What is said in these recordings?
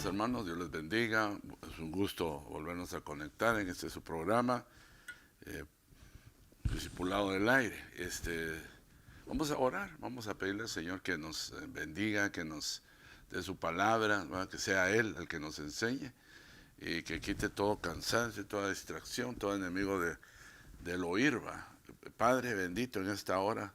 Amados hermanos, Dios les bendiga. Es un gusto volvernos a conectar en este su programa, eh, Discipulado del Aire. Vamos a orar, vamos a pedirle al Señor que nos bendiga, que nos dé su palabra, ¿verdad? Que sea Él el que nos enseñe y que quite todo cansancio, toda distracción, todo enemigo del oír, ¿va? Padre bendito, en esta hora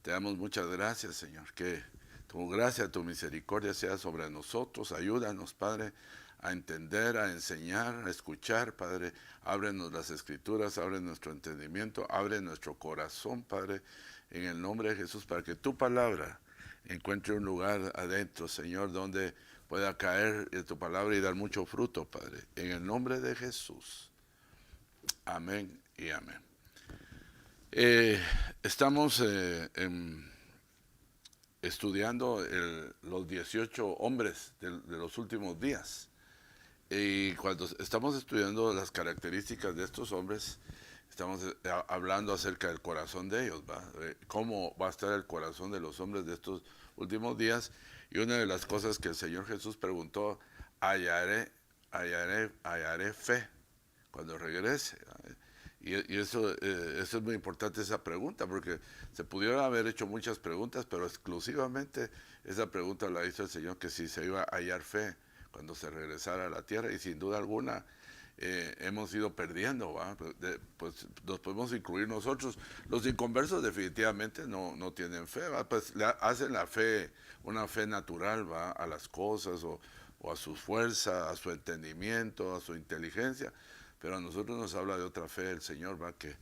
te damos muchas gracias, Señor, que tu gracia, tu misericordia sea sobre nosotros. Ayúdanos, Padre, a entender, a enseñar, a escuchar, Padre. Ábrenos las escrituras, abre nuestro entendimiento, abre nuestro corazón, Padre, en el nombre de Jesús, para que tu palabra encuentre un lugar adentro, Señor, donde pueda caer tu palabra y dar mucho fruto, Padre. En el nombre de Jesús. Amén y amén. Estamos estudiando los 18 hombres de los últimos días. Y cuando estamos estudiando las características de estos hombres, estamos hablando acerca del corazón de ellos, ¿va? Cómo va a estar el corazón de los hombres de estos últimos días. Y una de las cosas que el Señor Jesús preguntó: hallaré fe cuando regrese. Y eso es muy importante, esa pregunta, porque se pudieron haber hecho muchas preguntas, pero exclusivamente esa pregunta la hizo el Señor, que si se iba a hallar fe cuando se regresara a la tierra. Y sin duda alguna hemos ido perdiendo, ¿va? Pues nos podemos incluir nosotros. Los inconversos definitivamente no tienen fe, ¿va? Pues hacen la fe, una fe natural, ¿va? A las cosas o a su fuerza, a su entendimiento, a su inteligencia. Pero a nosotros nos habla de otra fe el Señor, ¿va? Que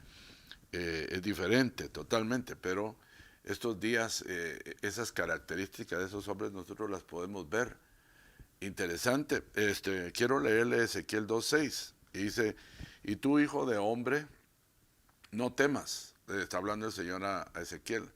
es diferente totalmente, pero estos días esas características de esos hombres nosotros las podemos ver. Interesante. Quiero leerle Ezequiel 2:6 y dice: y tú, hijo de hombre, no temas. Está hablando el Señor a Ezequiel.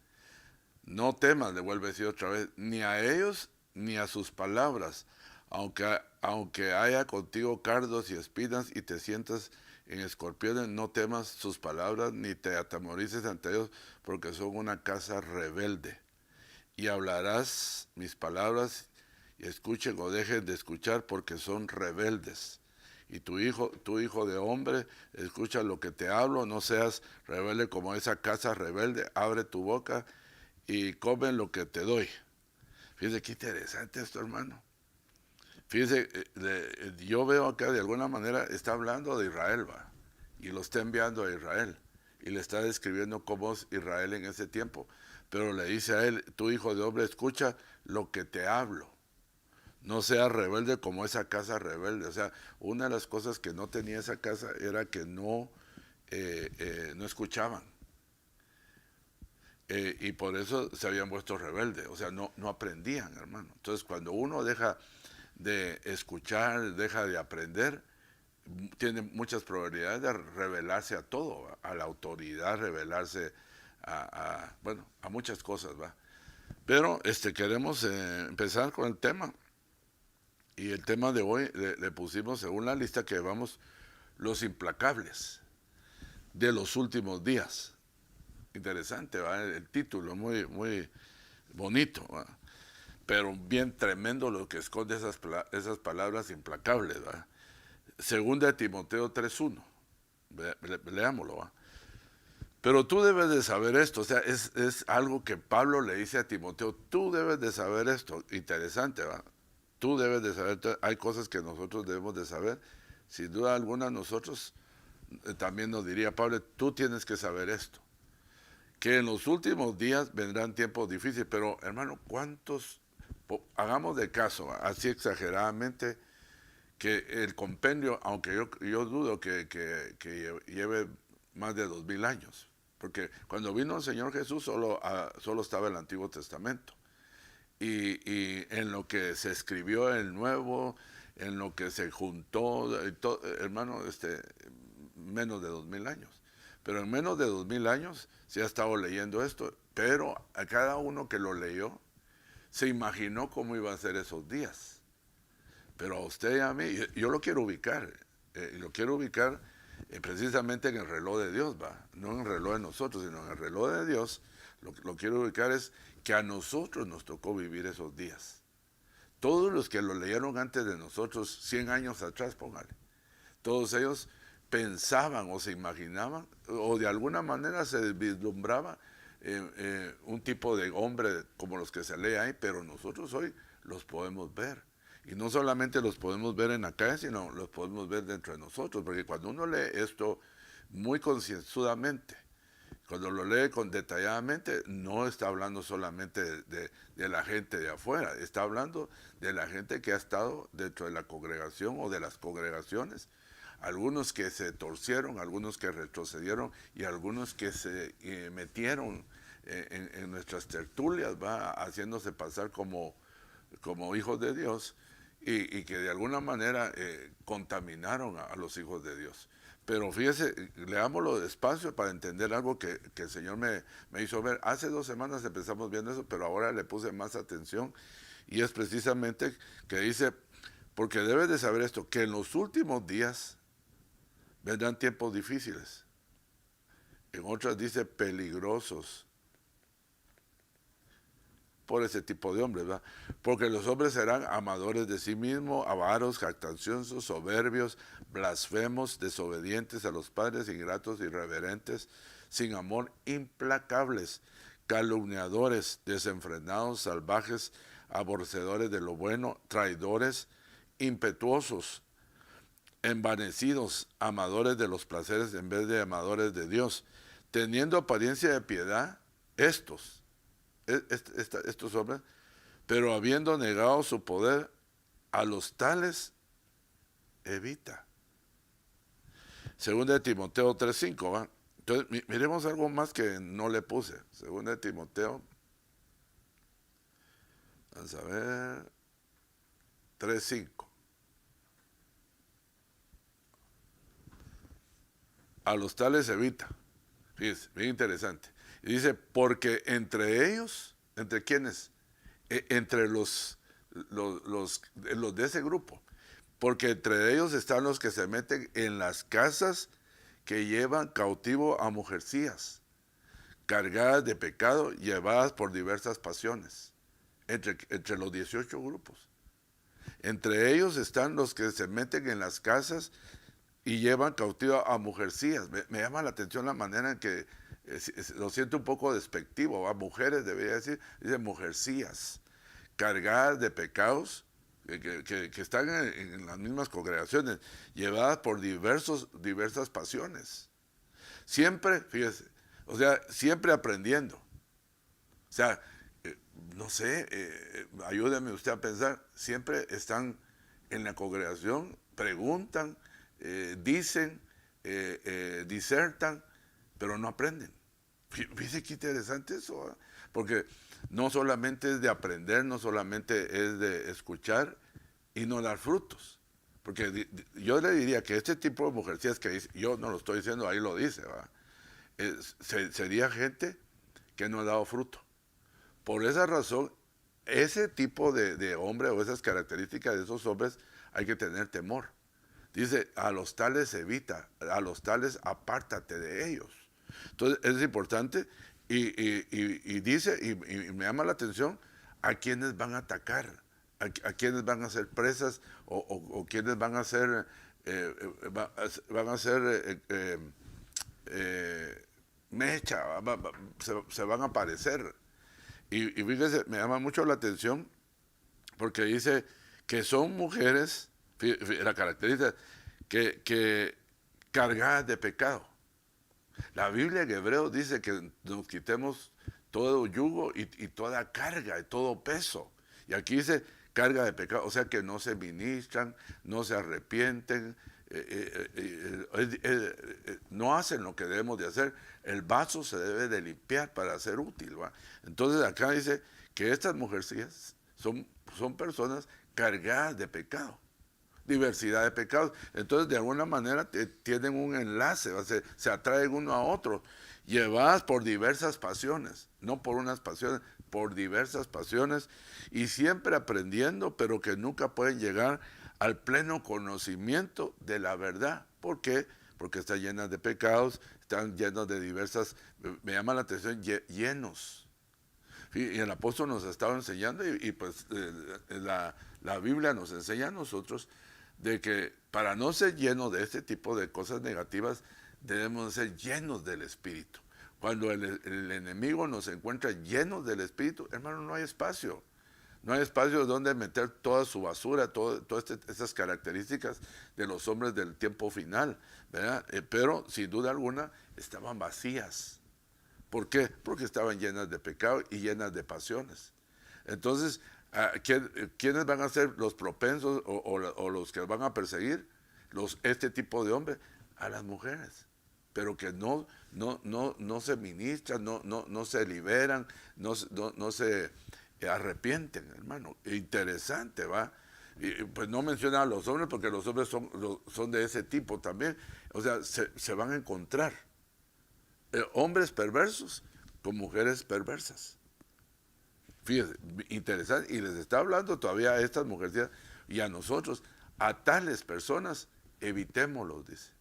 No temas, le vuelve a decir otra vez, ni a ellos ni a sus palabras, aunque haya contigo cardos y espinas y te sientas en escorpiones, no temas sus palabras ni te atemorices ante ellos, porque son una casa rebelde. Y hablarás mis palabras y escuchen o dejen de escuchar, porque son rebeldes. Y tu hijo de hombre, escucha lo que te hablo, no seas rebelde como esa casa rebelde, abre tu boca y come lo que te doy. Fíjese qué interesante esto, hermano. Fíjese, yo veo acá de alguna manera está hablando de Israel, va, y lo está enviando a Israel, y le está describiendo cómo es Israel en ese tiempo. Pero le dice a él: tu hijo de hombre, escucha lo que te hablo. No seas rebelde como esa casa rebelde. O sea, una de las cosas que no tenía esa casa era que no escuchaban. Y por eso se habían vuelto rebeldes, o sea, no aprendían, hermano. Entonces, cuando uno deja de escuchar, deja de aprender, tiene muchas probabilidades de rebelarse a todo, a la autoridad, rebelarse bueno, a muchas cosas, ¿va? Pero queremos empezar con el tema. Y el tema de hoy le pusimos, según la lista que llevamos, los implacables de los últimos días. Interesante, ¿va? El título, muy, muy bonito, ¿va? Pero bien tremendo lo que esconde esas palabras implacables, ¿va? Segunda de Timoteo 3:1, leámoslo, ¿va? Pero tú debes de saber esto, o sea, es algo que Pablo le dice a Timoteo: tú debes de saber esto. Interesante, ¿va? Tú debes de saber, hay cosas que nosotros debemos de saber. Sin duda alguna nosotros, también nos diría Pablo: tú tienes que saber esto, que en los últimos días vendrán tiempos difíciles. Pero hermano, ¿cuántos? Hagamos de caso, así exageradamente, que el compendio, aunque yo dudo que lleve más de 2000 años, porque cuando vino el Señor Jesús solo estaba el Antiguo Testamento, y en lo que se escribió el Nuevo, en lo que se juntó, hermano, menos de 2000 años. Pero en menos de 2000 años se ha estado leyendo esto, pero a cada uno que lo leyó se imaginó cómo iban a ser esos días. Pero a usted y a mí, yo lo quiero ubicar, y lo quiero ubicar precisamente en el reloj de Dios, va, no en el reloj de nosotros, sino en el reloj de Dios. Lo quiero ubicar es que a nosotros nos tocó vivir esos días. todos los que lo leyeron antes de nosotros, 100 años atrás, póngale, todos ellos pensaban o se imaginaban o de alguna manera se vislumbraba un tipo de hombre como los que se lee ahí, pero nosotros hoy los podemos ver. Y no solamente los podemos ver en la calle, sino los podemos ver dentro de nosotros, porque cuando uno lee esto muy concienzudamente, cuando lo lee detalladamente, no está hablando solamente de la gente de afuera, está hablando de la gente que ha estado dentro de la congregación o de las congregaciones. Algunos que se torcieron, algunos que retrocedieron y algunos que se metieron en nuestras tertulias, va haciéndose pasar como hijos de Dios y que de alguna manera contaminaron a los hijos de Dios. Pero fíjese, leámoslo despacio para entender algo que el Señor me hizo ver. Hace 2 semanas empezamos viendo eso, pero ahora le puse más atención y es precisamente que dice, porque debes de saber esto, que en los últimos días vendrán tiempos difíciles. En otras dice peligrosos por ese tipo de hombres, ¿verdad? Porque los hombres serán amadores de sí mismos, avaros, jactanciosos, soberbios, blasfemos, desobedientes a los padres, ingratos, irreverentes, sin amor, implacables, calumniadores, desenfrenados, salvajes, aborrecedores de lo bueno, traidores, impetuosos, envanecidos, amadores de los placeres en vez de amadores de Dios, teniendo apariencia de piedad, estos hombres, pero habiendo negado su poder, a los tales evita. Segunda de Timoteo 3:5, ¿va? Entonces, miremos algo más que no le puse. Segunda de Timoteo, vamos a ver, 3:5. A los tales evita. Fíjense, bien interesante. Y dice, porque entre ellos, ¿entre quiénes? Entre los de ese grupo. Porque entre ellos están los que se meten en las casas que llevan cautivo a mujercías, cargadas de pecado, llevadas por diversas pasiones. Entre los 18 grupos. Entre ellos están los que se meten en las casas y llevan cautivo a mujercías. Me llama la atención la manera en que lo siento un poco despectivo, a mujeres debería decir, dice mujercías, cargadas de pecados que están en las mismas congregaciones, llevadas por diversas pasiones. Siempre, fíjese, o sea, siempre aprendiendo. O sea, no sé, ayúdeme usted a pensar, siempre están en la congregación, preguntan, dicen, disertan, pero no aprenden. Fíjese qué interesante eso, ¿eh? Porque no solamente es de aprender, no solamente es de escuchar y no dar frutos. Porque yo le diría que este tipo de mujercías que dice, yo no lo estoy diciendo, ahí lo dice, ¿va? Sería gente que no ha dado fruto. Por esa razón, ese tipo de hombre o esas características de esos hombres hay que tener temor. Dice, a los tales evita, a los tales apártate de ellos. Entonces, es importante y dice, y me llama la atención, a quienes van a atacar, a quienes van a ser presas o quienes van a ser, mecha, se van a aparecer. Y fíjese, me llama mucho la atención porque dice que son mujeres, la característica, que cargadas de pecado. La Biblia en hebreo dice que nos quitemos todo yugo y toda carga y todo peso. Y aquí dice carga de pecado, o sea que no se ministran, no se arrepienten, no hacen lo que debemos de hacer. El vaso se debe de limpiar para ser útil, ¿va? Entonces acá dice que estas mujercillas son personas cargadas de pecado, diversidad de pecados. Entonces de alguna manera tienen un enlace, se atraen uno a otro, llevadas por diversas pasiones, no por unas pasiones, por diversas pasiones, y siempre aprendiendo, pero que nunca pueden llegar al pleno conocimiento de la verdad. ¿Por qué? Porque están llenas de pecados, están llenos de diversas, me llama la atención, llenos. Y el apóstol nos ha estado enseñando y pues La Biblia nos enseña a nosotros de que para no ser llenos de este tipo de cosas negativas, debemos ser llenos del Espíritu. Cuando el enemigo nos encuentra llenos del Espíritu, hermano, no hay espacio. No hay espacio donde meter toda su basura, todas estas características de los hombres del tiempo final, ¿verdad? Pero sin duda alguna estaban vacías. ¿Por qué? Porque estaban llenas de pecado y llenas de pasiones. Entonces, ¿quiénes van a ser los propensos o los que van a perseguir este tipo de hombres? A las mujeres, pero que no se ministran, no se liberan, no se arrepienten, hermano. Interesante, ¿va? Y pues no menciona a los hombres porque los hombres son de ese tipo también. O sea, se van a encontrar hombres perversos con mujeres perversas. Fíjense, interesante. Y les está hablando todavía a estas mujeres y a nosotros, a tales personas, evitémoslos, dice.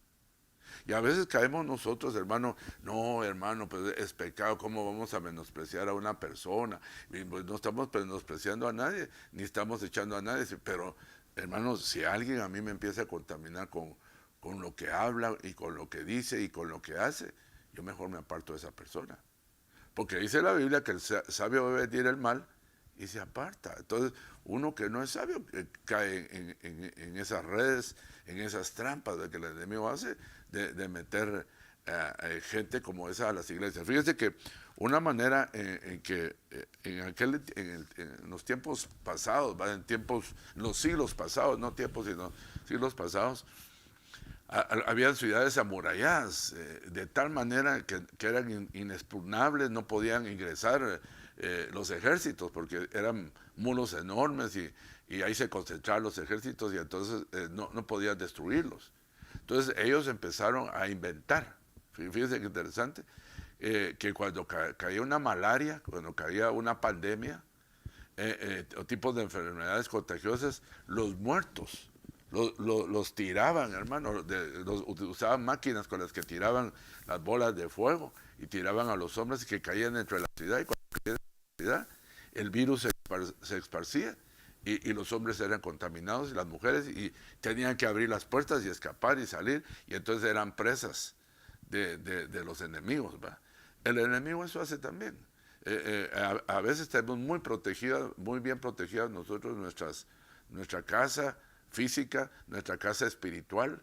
Y a veces caemos nosotros, hermano, no, hermano, pues es pecado, ¿cómo vamos a menospreciar a una persona? Y pues no estamos menospreciando a nadie, ni estamos echando a nadie, pero, hermano, si alguien a mí me empieza a contaminar con lo que habla y con lo que dice y con lo que hace, yo mejor me aparto de esa persona. Porque dice la Biblia que el sabio debe decir el mal y se aparta. Entonces, uno que no es sabio cae en esas redes, en esas trampas de que el enemigo hace de meter gente como esa a las iglesias. Fíjese que una manera en que en los tiempos pasados, los siglos pasados, no tiempos, sino siglos pasados, había ciudades amuralladas, de tal manera que eran inexpugnables, no podían ingresar los ejércitos, porque eran muros enormes y ahí se concentraban los ejércitos y entonces no podían destruirlos. Entonces ellos empezaron a inventar, fíjense qué interesante, que cuando caía una malaria, cuando caía una pandemia, o tipos de enfermedades contagiosas, los muertos los tiraban, hermano, usaban máquinas con las que tiraban las bolas de fuego y tiraban a los hombres que caían dentro de la ciudad, y cuando caían dentro de la ciudad, el virus se esparcía y los hombres eran contaminados y las mujeres, y tenían que abrir las puertas y escapar y salir, y entonces eran presas de los enemigos, ¿va? El enemigo eso hace también. A veces tenemos muy bien protegidas nosotros nuestra casa física, nuestra casa espiritual,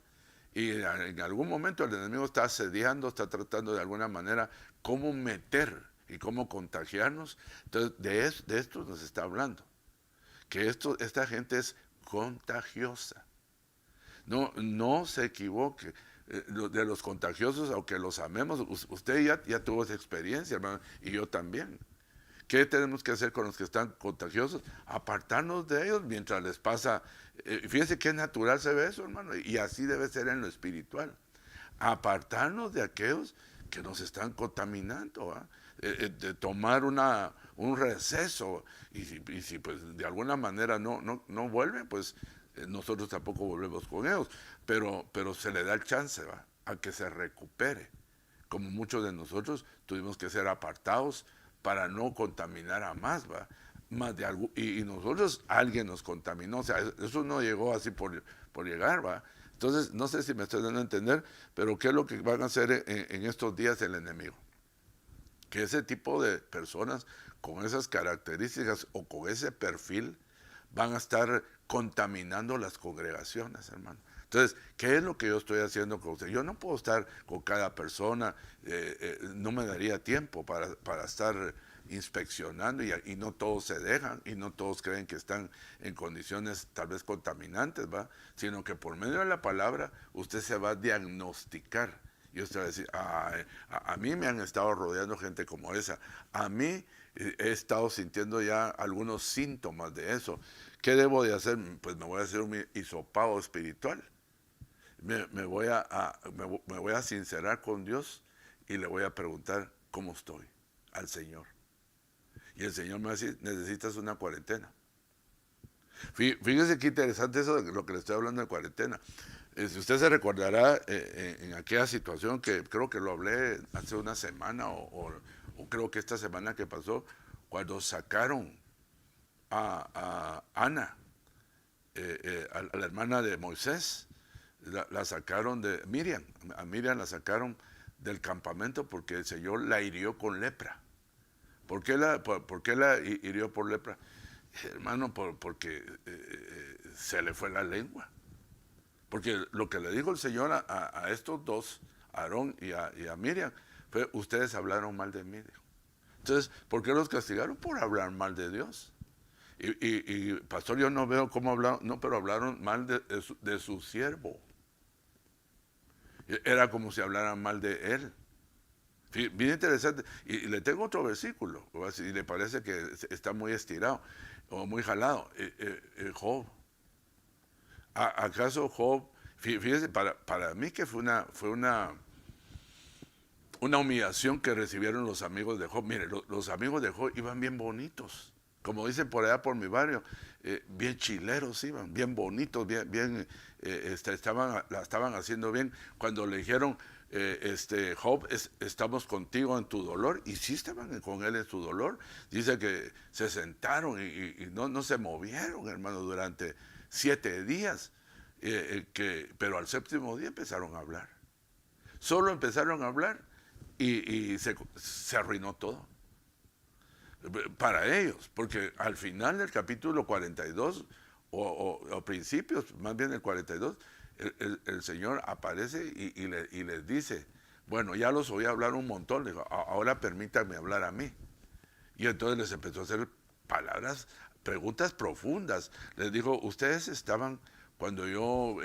y en algún momento el enemigo está asediando, está tratando de alguna manera cómo meter y cómo contagiarnos. Entonces de esto nos está hablando, que esta gente es contagiosa. No se equivoque. De los contagiosos, aunque los amemos, usted ya tuvo esa experiencia, hermano, y yo también. ¿Qué tenemos que hacer con los que están contagiosos? Apartarnos de ellos mientras les pasa. Fíjense qué natural se ve eso, hermano, y así debe ser en lo espiritual. Apartarnos de aquellos que nos están contaminando, de tomar un receso, y si pues de alguna manera no vuelven, pues nosotros tampoco volvemos con ellos, pero se le da el chance, ¿va?, a que se recupere. Como muchos de nosotros tuvimos que ser apartados para no contaminar a más, ¿va? Y nosotros, alguien nos contaminó, o sea, eso no llegó así por llegar, ¿va? Entonces, no sé si me estoy dando a entender, pero ¿qué es lo que van a hacer en estos días el enemigo? Que ese tipo de personas con esas características o con ese perfil van a estar contaminando las congregaciones, hermano. Entonces, ¿qué es lo que yo estoy haciendo con usted? Yo no puedo estar con cada persona, no me daría tiempo para estar inspeccionando, y no todos se dejan y no todos creen que están en condiciones tal vez contaminantes, ¿va? Sino que por medio de la palabra usted se va a diagnosticar y usted va a decir, a mí me han estado rodeando gente como esa, a mí he estado sintiendo ya algunos síntomas de eso. ¿Qué debo de hacer? Pues me voy a hacer un hisopado espiritual. Me voy a sincerar con Dios y le voy a preguntar cómo estoy al Señor. Y el Señor me va a decir, necesitas una cuarentena. Fíjese qué interesante eso de lo que le estoy hablando de cuarentena. Si usted se recordará en aquella situación que creo que lo hablé hace una semana o creo que esta semana que pasó, cuando sacaron a Ana a la hermana de Moisés, la sacaron de Miriam. A Miriam la sacaron del campamento porque el Señor la hirió con lepra. ¿Por qué la hirió por lepra? Hermano, porque se le fue la lengua. Porque lo que le dijo el Señor a estos dos, a Aarón y a Miriam, fue: ustedes hablaron mal de mí. Entonces, ¿por qué los castigaron? Por hablar mal de Dios. Y pastor, yo no veo cómo hablaron, no, pero hablaron mal de su siervo. Era como si hablaran mal de él. Bien interesante. Y le tengo otro versículo, y le parece que está muy estirado o muy jalado. Job. ¿Acaso Job? Fíjese, para mí que fue una humillación que recibieron los amigos de Job. Mire, los amigos de Job iban bien bonitos, como dicen por allá por mi barrio, bien chileros iban, bien bonitos, bien la estaban haciendo bien. Cuando le dijeron, Job, estamos contigo en tu dolor, y sí estaban con él en su dolor. Dice que se sentaron y no se movieron, hermano, durante 7 días, pero al séptimo día empezaron a hablar. Solo empezaron a hablar y se arruinó todo para ellos, porque al final del capítulo 42 o principios, más bien el 42, el Señor aparece y les dice: bueno, ya los oí hablar un montón, le digo, ahora permítanme hablar a mí. Y entonces les empezó a hacer preguntas profundas. Les dijo: ustedes estaban cuando yo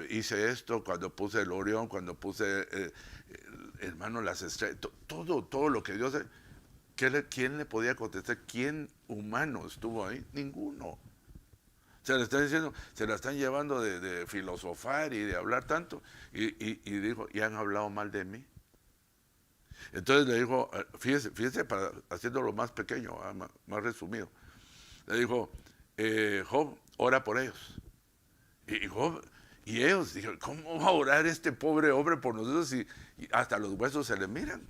hice esto, cuando puse el Orión, cuando puse, hermano, las estrellas, todo lo que Dios... ¿Quién le podía contestar? ¿Quién humano estuvo ahí? Ninguno. Se le están diciendo, se la están llevando de filosofar y de hablar tanto. Y dijo: y han hablado mal de mí. Entonces le dijo, fíjese para haciéndolo más pequeño, más resumido. Le dijo: Job, ora por ellos. Y Job, y ellos dijeron: ¿cómo va a orar este pobre hombre por nosotros y hasta los huesos se le miran?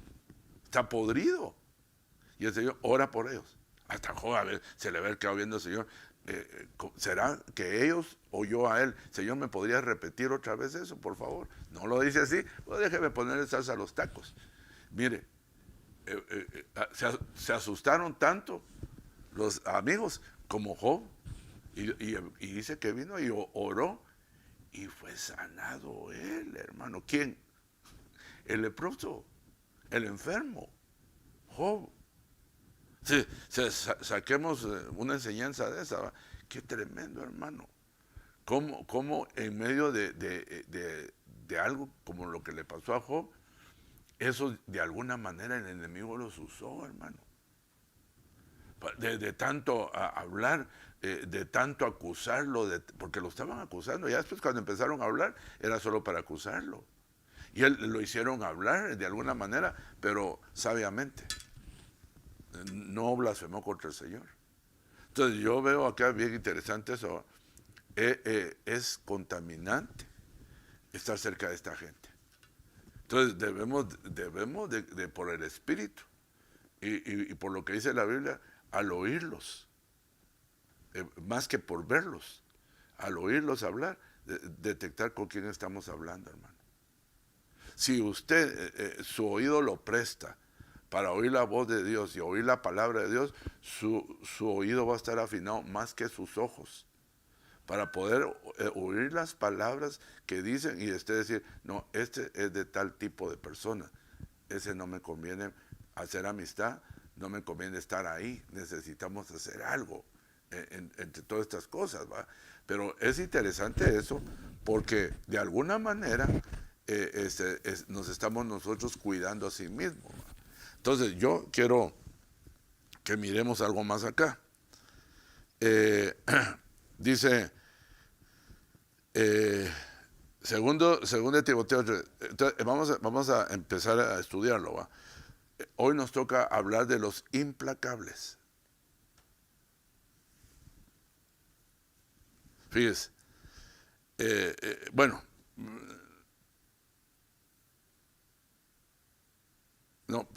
Está podrido. Y el Señor ora por ellos. Hasta Job, se le ve quedado viendo al Señor. ¿Será que ellos o yo a él? Señor, ¿me podría repetir otra vez eso, por favor? No lo dice así, pues déjeme ponerle salsa a los tacos. Mire, se asustaron tanto los amigos como Job, y dice que vino y oró y fue sanado él, hermano. ¿Quién? El leproso, el enfermo, Job. Saquemos una enseñanza de esa, ¿va? Qué tremendo, hermano. ¿Cómo en medio de algo como lo que le pasó a Job, eso de alguna manera el enemigo los usó, hermano? De tanto hablar, de tanto acusarlo, porque lo estaban acusando. Ya después, cuando empezaron a hablar, era solo para acusarlo. Y él lo hicieron hablar de alguna manera, pero sabiamente. No blasfemó contra el Señor. Entonces yo veo acá bien interesante eso. Es contaminante estar cerca de esta gente. Entonces debemos de por el Espíritu y por lo que dice la Biblia, al oírlos, más que por verlos, al oírlos hablar, detectar con quién estamos hablando, hermano. Si usted su oído lo presta para oír la voz de Dios y oír la palabra de Dios, su oído va a estar afinado más que sus ojos, para poder oír las palabras que dicen y decir: no, este es de tal tipo de persona, ese no me conviene hacer amistad, no me conviene estar ahí, necesitamos hacer algo entre todas estas cosas, ¿va? Pero es interesante eso, porque de alguna manera nos estamos nosotros cuidando a sí mismos, ¿va? Entonces yo quiero que miremos algo más acá. Dice, segundo de Timoteo, entonces, vamos a empezar a estudiarlo, ¿va? Hoy nos toca hablar de los implacables. Fíjese, bueno, no,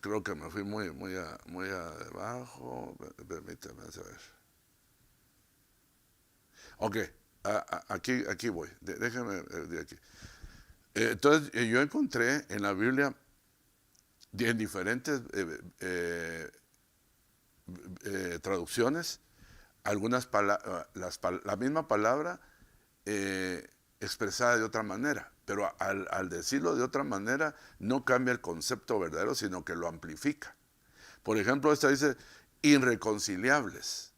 creo que me fui muy abajo, permítame saber. Ok, aquí voy. Déjame de aquí. Entonces, yo encontré en la Biblia, en diferentes traducciones, la misma palabra expresada de otra manera, pero al decirlo de otra manera no cambia el concepto verdadero, sino que lo amplifica. Por ejemplo, esta dice irreconciliables,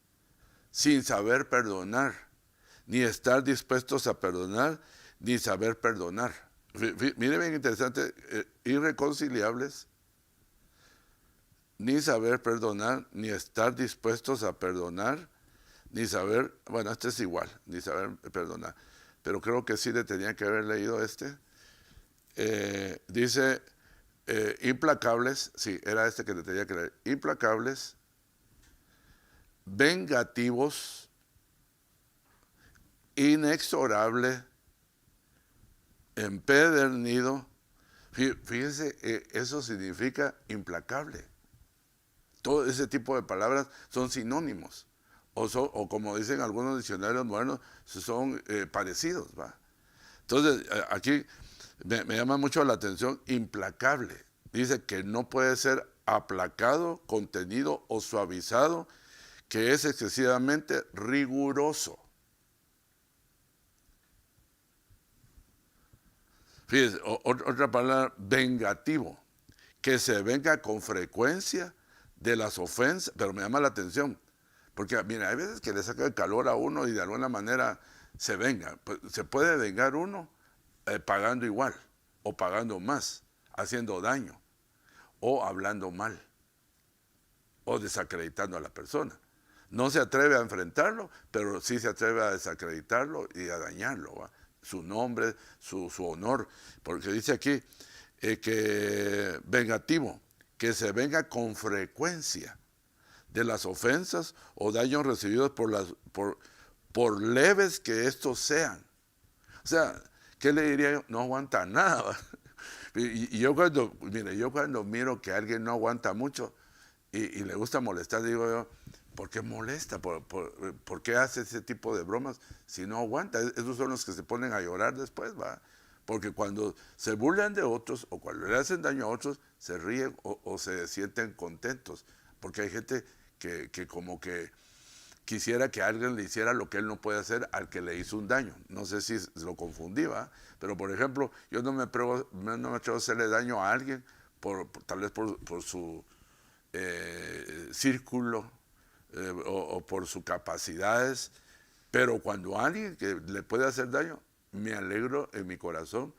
sin saber perdonar, ni estar dispuestos a perdonar, ni saber perdonar. Mire bien interesante, irreconciliables, ni saber perdonar, ni estar dispuestos a perdonar, ni saber, bueno, este es igual, ni saber perdonar, pero creo que sí le tenía que haber leído este. Dice, implacables, sí, era este que le tenía que leer, implacables, vengativos, inexorable, empedernido. Fíjense, eso significa implacable. Todo ese tipo de palabras son sinónimos. O como dicen algunos diccionarios modernos, son parecidos, ¿va? Entonces, aquí me llama mucho la atención, implacable. Dice que no puede ser aplacado, contenido o suavizado, que es excesivamente riguroso. Fíjense, otra palabra, vengativo, que se venga con frecuencia de las ofensas, pero me llama la atención, porque mira, hay veces que le saca el calor a uno y de alguna manera se venga. Pues, se puede vengar uno pagando igual, o pagando más, haciendo daño, o hablando mal, o desacreditando a la persona. No se atreve a enfrentarlo, pero sí se atreve a desacreditarlo y a dañarlo, ¿va? Su nombre, su honor, porque dice aquí que vengativo, que se venga con frecuencia de las ofensas o daños recibidos por leves que estos sean. O sea, ¿qué le diría yo? No aguanta nada. Y yo cuando miro que alguien no aguanta mucho y le gusta molestar, digo yo, ¿por qué molesta? ¿Por qué hace ese tipo de bromas si no aguanta? Esos son los que se ponen a llorar después, ¿va? Porque cuando se burlan de otros o cuando le hacen daño a otros, se ríen o se sienten contentos. Porque hay gente que como que quisiera que alguien le hiciera lo que él no puede hacer al que le hizo un daño. No sé si lo confundí, ¿va? Pero por ejemplo, yo no me atrevo a hacerle daño a alguien tal vez por su círculo o por sus capacidades, pero cuando alguien que le puede hacer daño, me alegro en mi corazón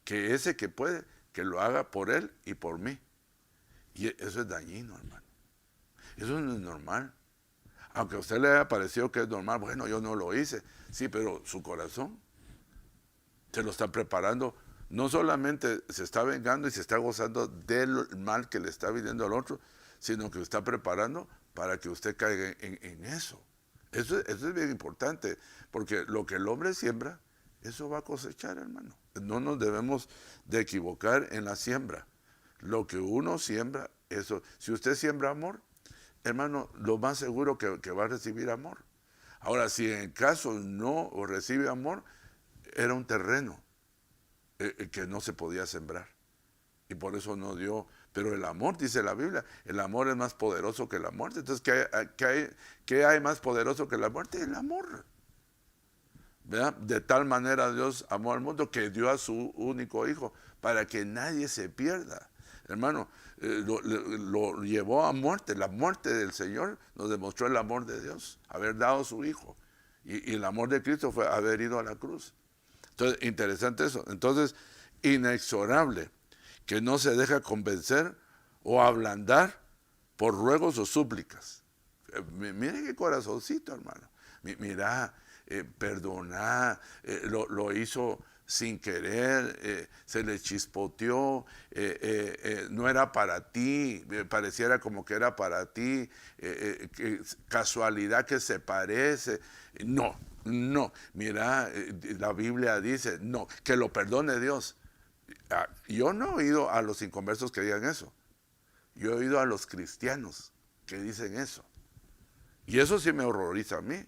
que ese que puede, que lo haga por él y por mí. Y eso es dañino, hermano. Eso no es normal. Aunque a usted le haya parecido que es normal, bueno, yo no lo hice. Sí, pero su corazón se lo está preparando. No solamente se está vengando y se está gozando del mal que le está viniendo al otro, sino que lo está preparando para que usted caiga en eso. Eso es bien importante, porque lo que el hombre siembra, eso va a cosechar, hermano. No nos debemos de equivocar en la siembra. Lo que uno siembra, eso. Si usted siembra amor, hermano, lo más seguro que va a recibir amor. Ahora, si en caso no recibe amor, era un terreno que no se podía sembrar. Y por eso no dio. Pero el amor, dice la Biblia, el amor es más poderoso que la muerte. Entonces, ¿qué hay más poderoso que la muerte? El amor. ¿Verdad? De tal manera Dios amó al mundo que dio a su único hijo para que nadie se pierda. Hermano, lo llevó a muerte. La muerte del Señor nos demostró el amor de Dios, haber dado a su hijo. Y el amor de Cristo fue haber ido a la cruz. Entonces, interesante eso. Entonces, inexorable, que no se deja convencer o ablandar por ruegos o súplicas. Mire qué corazoncito, hermano. Mira, perdoná, lo hizo sin querer, se le chispoteó, no era para ti, pareciera como que era para ti, casualidad que se parece. No, mira, la Biblia dice, no, que lo perdone Dios. Yo no he oído a los inconversos que digan eso. Yo he oído a los cristianos que dicen eso. Y eso sí me horroriza a mí.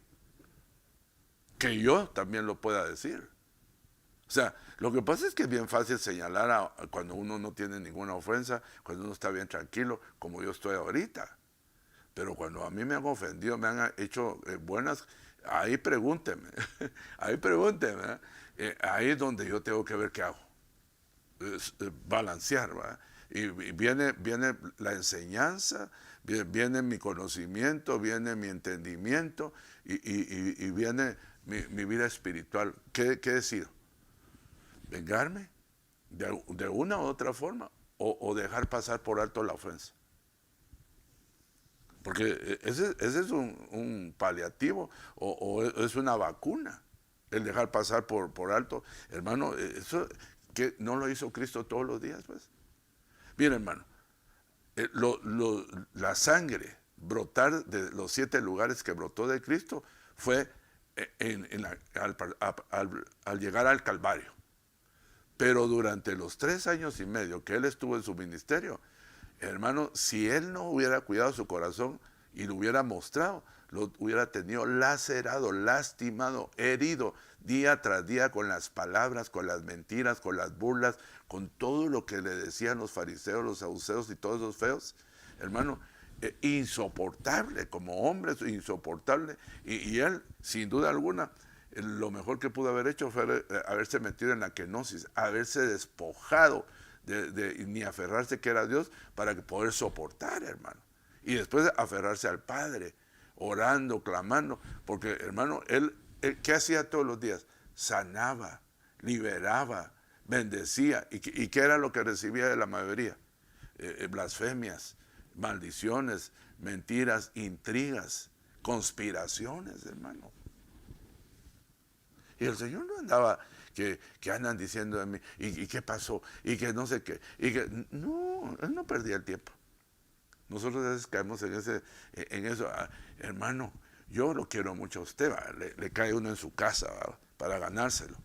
que yo también lo pueda decir. O sea, lo que pasa es que es bien fácil señalar cuando uno no tiene ninguna ofensa, cuando uno está bien tranquilo, como yo estoy ahorita. Pero cuando a mí me han ofendido, me han hecho buenas, ahí pregúnteme, ahí pregúnteme, ahí es donde yo tengo que ver qué hago. Balancear, ¿verdad? Y viene la enseñanza, viene mi conocimiento, viene mi entendimiento y viene mi vida espiritual. ¿Qué decido? ¿Vengarme de una u otra forma o dejar pasar por alto la ofensa? Porque ese es un paliativo o es una vacuna, el dejar pasar por alto. Hermano, eso que no lo hizo Cristo todos los días, pues. Mira, hermano, la sangre brotar de los 7 lugares que brotó de Cristo fue al llegar al Calvario. Pero durante los 3 años y medio que él estuvo en su ministerio, hermano, si él no hubiera cuidado su corazón y lo hubiera mostrado, lo hubiera tenido lacerado, lastimado, herido día tras día con las palabras, con las mentiras, con las burlas, con todo lo que le decían los fariseos, los saduceos y todos los feos. Hermano, insoportable, como hombre, insoportable. Y él, sin duda alguna, lo mejor que pudo haber hecho fue haberse metido en la kenosis, haberse despojado ni aferrarse que era Dios para poder soportar, hermano. Y después aferrarse al Padre, orando, clamando, porque, hermano, él ¿qué hacía todos los días? Sanaba, liberaba, bendecía. ¿Y qué era lo que recibía de la mayoría? Blasfemias, maldiciones, mentiras, intrigas, conspiraciones, hermano. Y el Señor no andaba que andan diciendo de mí, ¿y qué pasó? Y que no sé qué. No, él no perdía el tiempo. Nosotros a veces caemos en eso. Hermano, yo lo quiero mucho a usted, le cae uno en su casa, ¿va? Para ganárselo.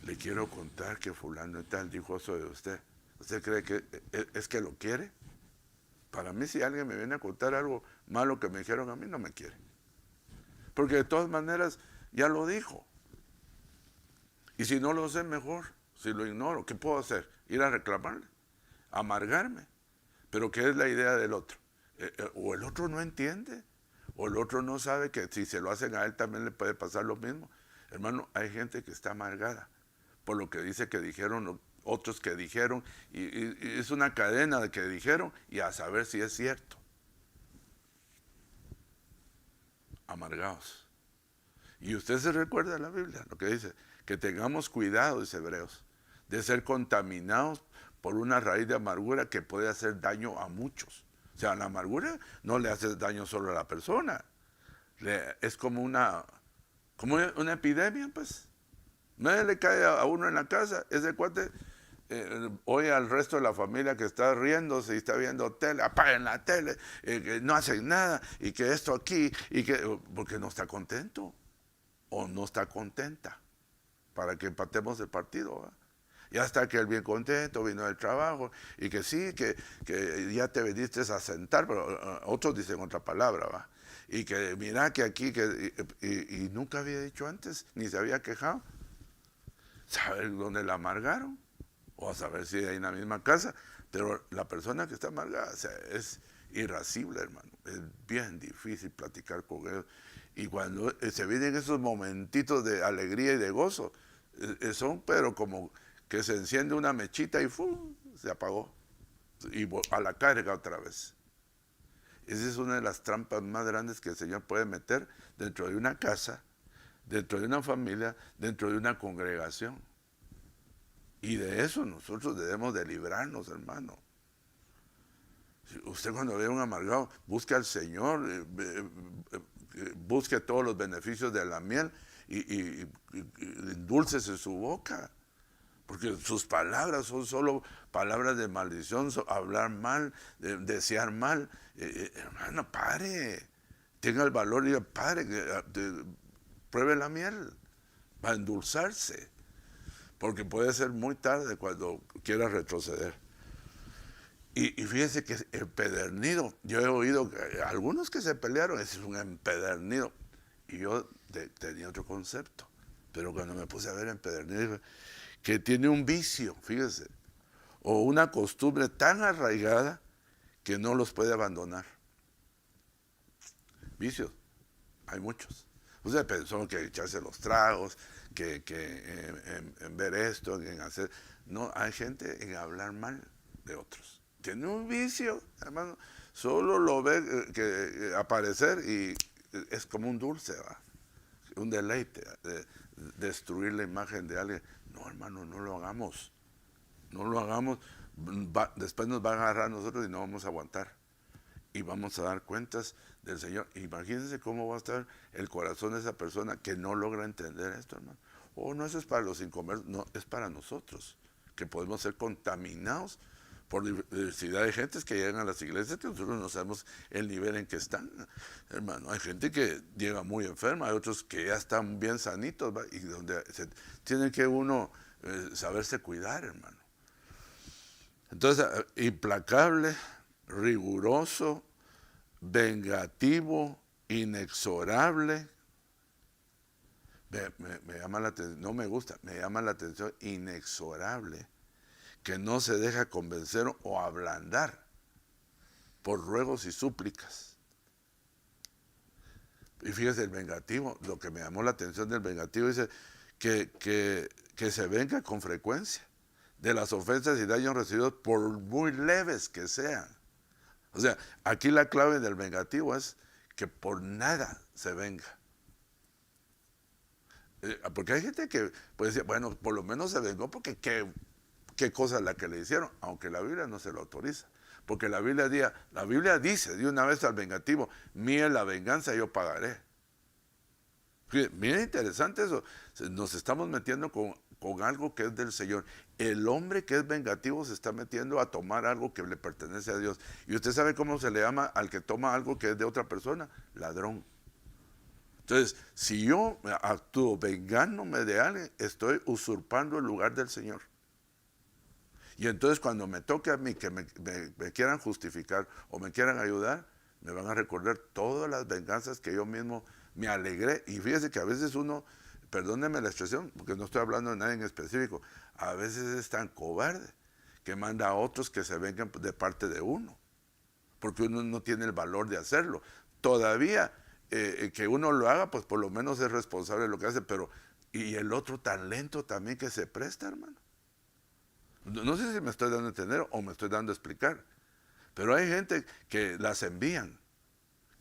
Le quiero contar que fulano y tal dijo eso de usted. ¿Usted cree que es que lo quiere? Para mí, si alguien me viene a contar algo malo que me dijeron a mí, no me quiere. Porque de todas maneras ya lo dijo. Y si no lo sé, mejor. Si lo ignoro, ¿qué puedo hacer? Ir a reclamarle, amargarme. Pero ¿qué es la idea del otro? O el otro no entiende, o el otro no sabe que si se lo hacen a él también le puede pasar lo mismo. Hermano, hay gente que está amargada por lo que dice que dijeron, otros que dijeron, y es una cadena de que dijeron y a saber si es cierto. Amargados. Y usted se recuerda de la Biblia, lo que dice, que tengamos cuidado, dice Hebreos, de ser contaminados por una raíz de amargura que puede hacer daño a muchos. O sea, la amargura no le hace daño solo a la persona. Es como una epidemia, pues. Nadie le cae a uno en la casa. Ese cuate oye al resto de la familia que está riéndose y está viendo tele, apaguen la tele, que no hacen nada, y que esto aquí, porque no está contento, o no está contenta, para que empatemos el partido, ¿va? Ya está que él bien contento, vino del trabajo, y que sí, que ya te viniste a sentar, pero otros dicen otra palabra, ¿va? Y que mira que aquí, y nunca había dicho antes, ni se había quejado. ¿Saber dónde la amargaron? O a saber si hay en la misma casa. Pero la persona que está amargada, o sea, es irascible, hermano. Es bien difícil platicar con él. Y cuando se vienen esos momentitos de alegría y de gozo, son pero como que se enciende una mechita y ¡fum! Se apagó. Y a la carga otra vez. Esa es una de las trampas más grandes que el Señor puede meter dentro de una casa, dentro de una familia, dentro de una congregación. Y de eso nosotros debemos de librarnos, hermano. Usted cuando ve a un amargado, busque al Señor, busque todos los beneficios de la miel y endúlcese su boca. Porque sus palabras son solo palabras de maldición, hablar mal, desear mal. Hermano, pare. Tenga el valor y diga, pare, pruebe la miel, va a endulzarse. Porque puede ser muy tarde cuando quiera retroceder. Y fíjense que empedernido, yo he oído algunos que se pelearon, ese es un empedernido. Y yo tenía otro concepto. Pero cuando me puse a ver empedernido, que tiene un vicio, fíjese, o una costumbre tan arraigada que no los puede abandonar. Vicios, hay muchos. Usted pensó que echarse los tragos, que en ver esto, en hacer... No, hay gente en hablar mal de otros. Tiene un vicio, hermano. Solo lo ve aparecer y es como un dulce, ¿va? Un deleite de destruir la imagen de alguien. No, hermano, no lo hagamos. No lo hagamos. Después nos va a agarrar a nosotros y no vamos a aguantar. Y vamos a dar cuentas del Señor. Imagínense cómo va a estar el corazón de esa persona que no logra entender esto, hermano. Oh, no, eso es para los inconversos. No, es para nosotros, que podemos ser contaminados por diversidad de gentes que llegan a las iglesias, que nosotros no sabemos el nivel en que están, hermano. Hay gente que llega muy enferma, hay otros que ya están bien sanitos, ¿va? Y donde tiene que uno saberse cuidar, hermano. Entonces, implacable, riguroso, vengativo, inexorable. Me llama la atención, no me gusta, me llama la atención, inexorable, que no se deja convencer o ablandar por ruegos y súplicas. Y fíjese, el vengativo, lo que me llamó la atención del vengativo, dice que se venga con frecuencia de las ofensas y daños recibidos por muy leves que sean. O sea, aquí la clave del vengativo es que por nada se venga. Porque hay gente que puede decir, bueno, por lo menos se vengó porque qué cosa es la que le hicieron, aunque la Biblia no se lo autoriza. Porque la Biblia dice de una vez al vengativo, mía es la venganza, yo pagaré. Mira, interesante eso. Nos estamos metiendo con algo que es del Señor. El hombre que es vengativo se está metiendo a tomar algo que le pertenece a Dios. Y usted sabe cómo se le llama al que toma algo que es de otra persona: ladrón. Entonces, si yo actúo vengándome de alguien, estoy usurpando el lugar del Señor. Y entonces cuando me toque a mí que me quieran justificar o me quieran ayudar, me van a recordar todas las venganzas que yo mismo me alegré. Y fíjese que a veces uno, perdóneme la expresión, porque no estoy hablando de nadie en específico, a veces es tan cobarde que manda a otros que se vengan de parte de uno, porque uno no tiene el valor de hacerlo. Todavía que uno lo haga, pues por lo menos es responsable de lo que hace, pero y el otro tan lento también que se presta, hermano. No sé si me estoy dando a entender o me estoy dando a explicar, pero hay gente que las envían,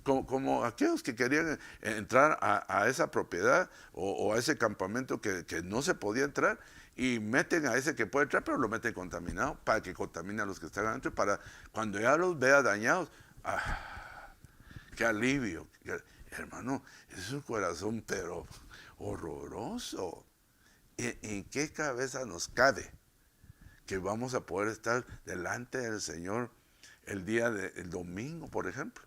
como aquellos que querían entrar a esa propiedad o a ese campamento que no se podía entrar, y meten a ese que puede entrar, pero lo meten contaminado, para que contamine a los que están adentro, y para cuando ya los vea dañados, qué alivio. Hermano, es un corazón pero horroroso. ¿En qué cabeza nos cabe que vamos a poder estar delante del Señor el día del domingo, por ejemplo,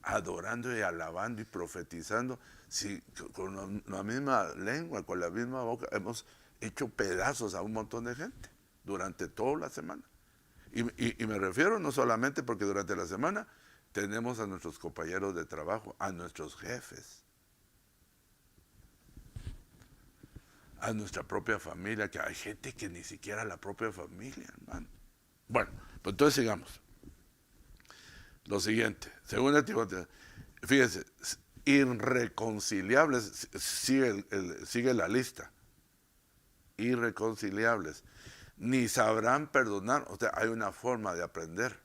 adorando y alabando y profetizando, si con la misma lengua, con la misma boca hemos hecho pedazos a un montón de gente durante toda la semana? Y me refiero no solamente porque durante la semana tenemos a nuestros compañeros de trabajo, a nuestros jefes, a nuestra propia familia, que hay gente que ni siquiera la propia familia, hermano. Bueno, pues entonces sigamos. Lo siguiente, según Timoteo, fíjense, irreconciliables, sigue la lista. Irreconciliables, ni sabrán perdonar. O sea, hay una forma de aprender.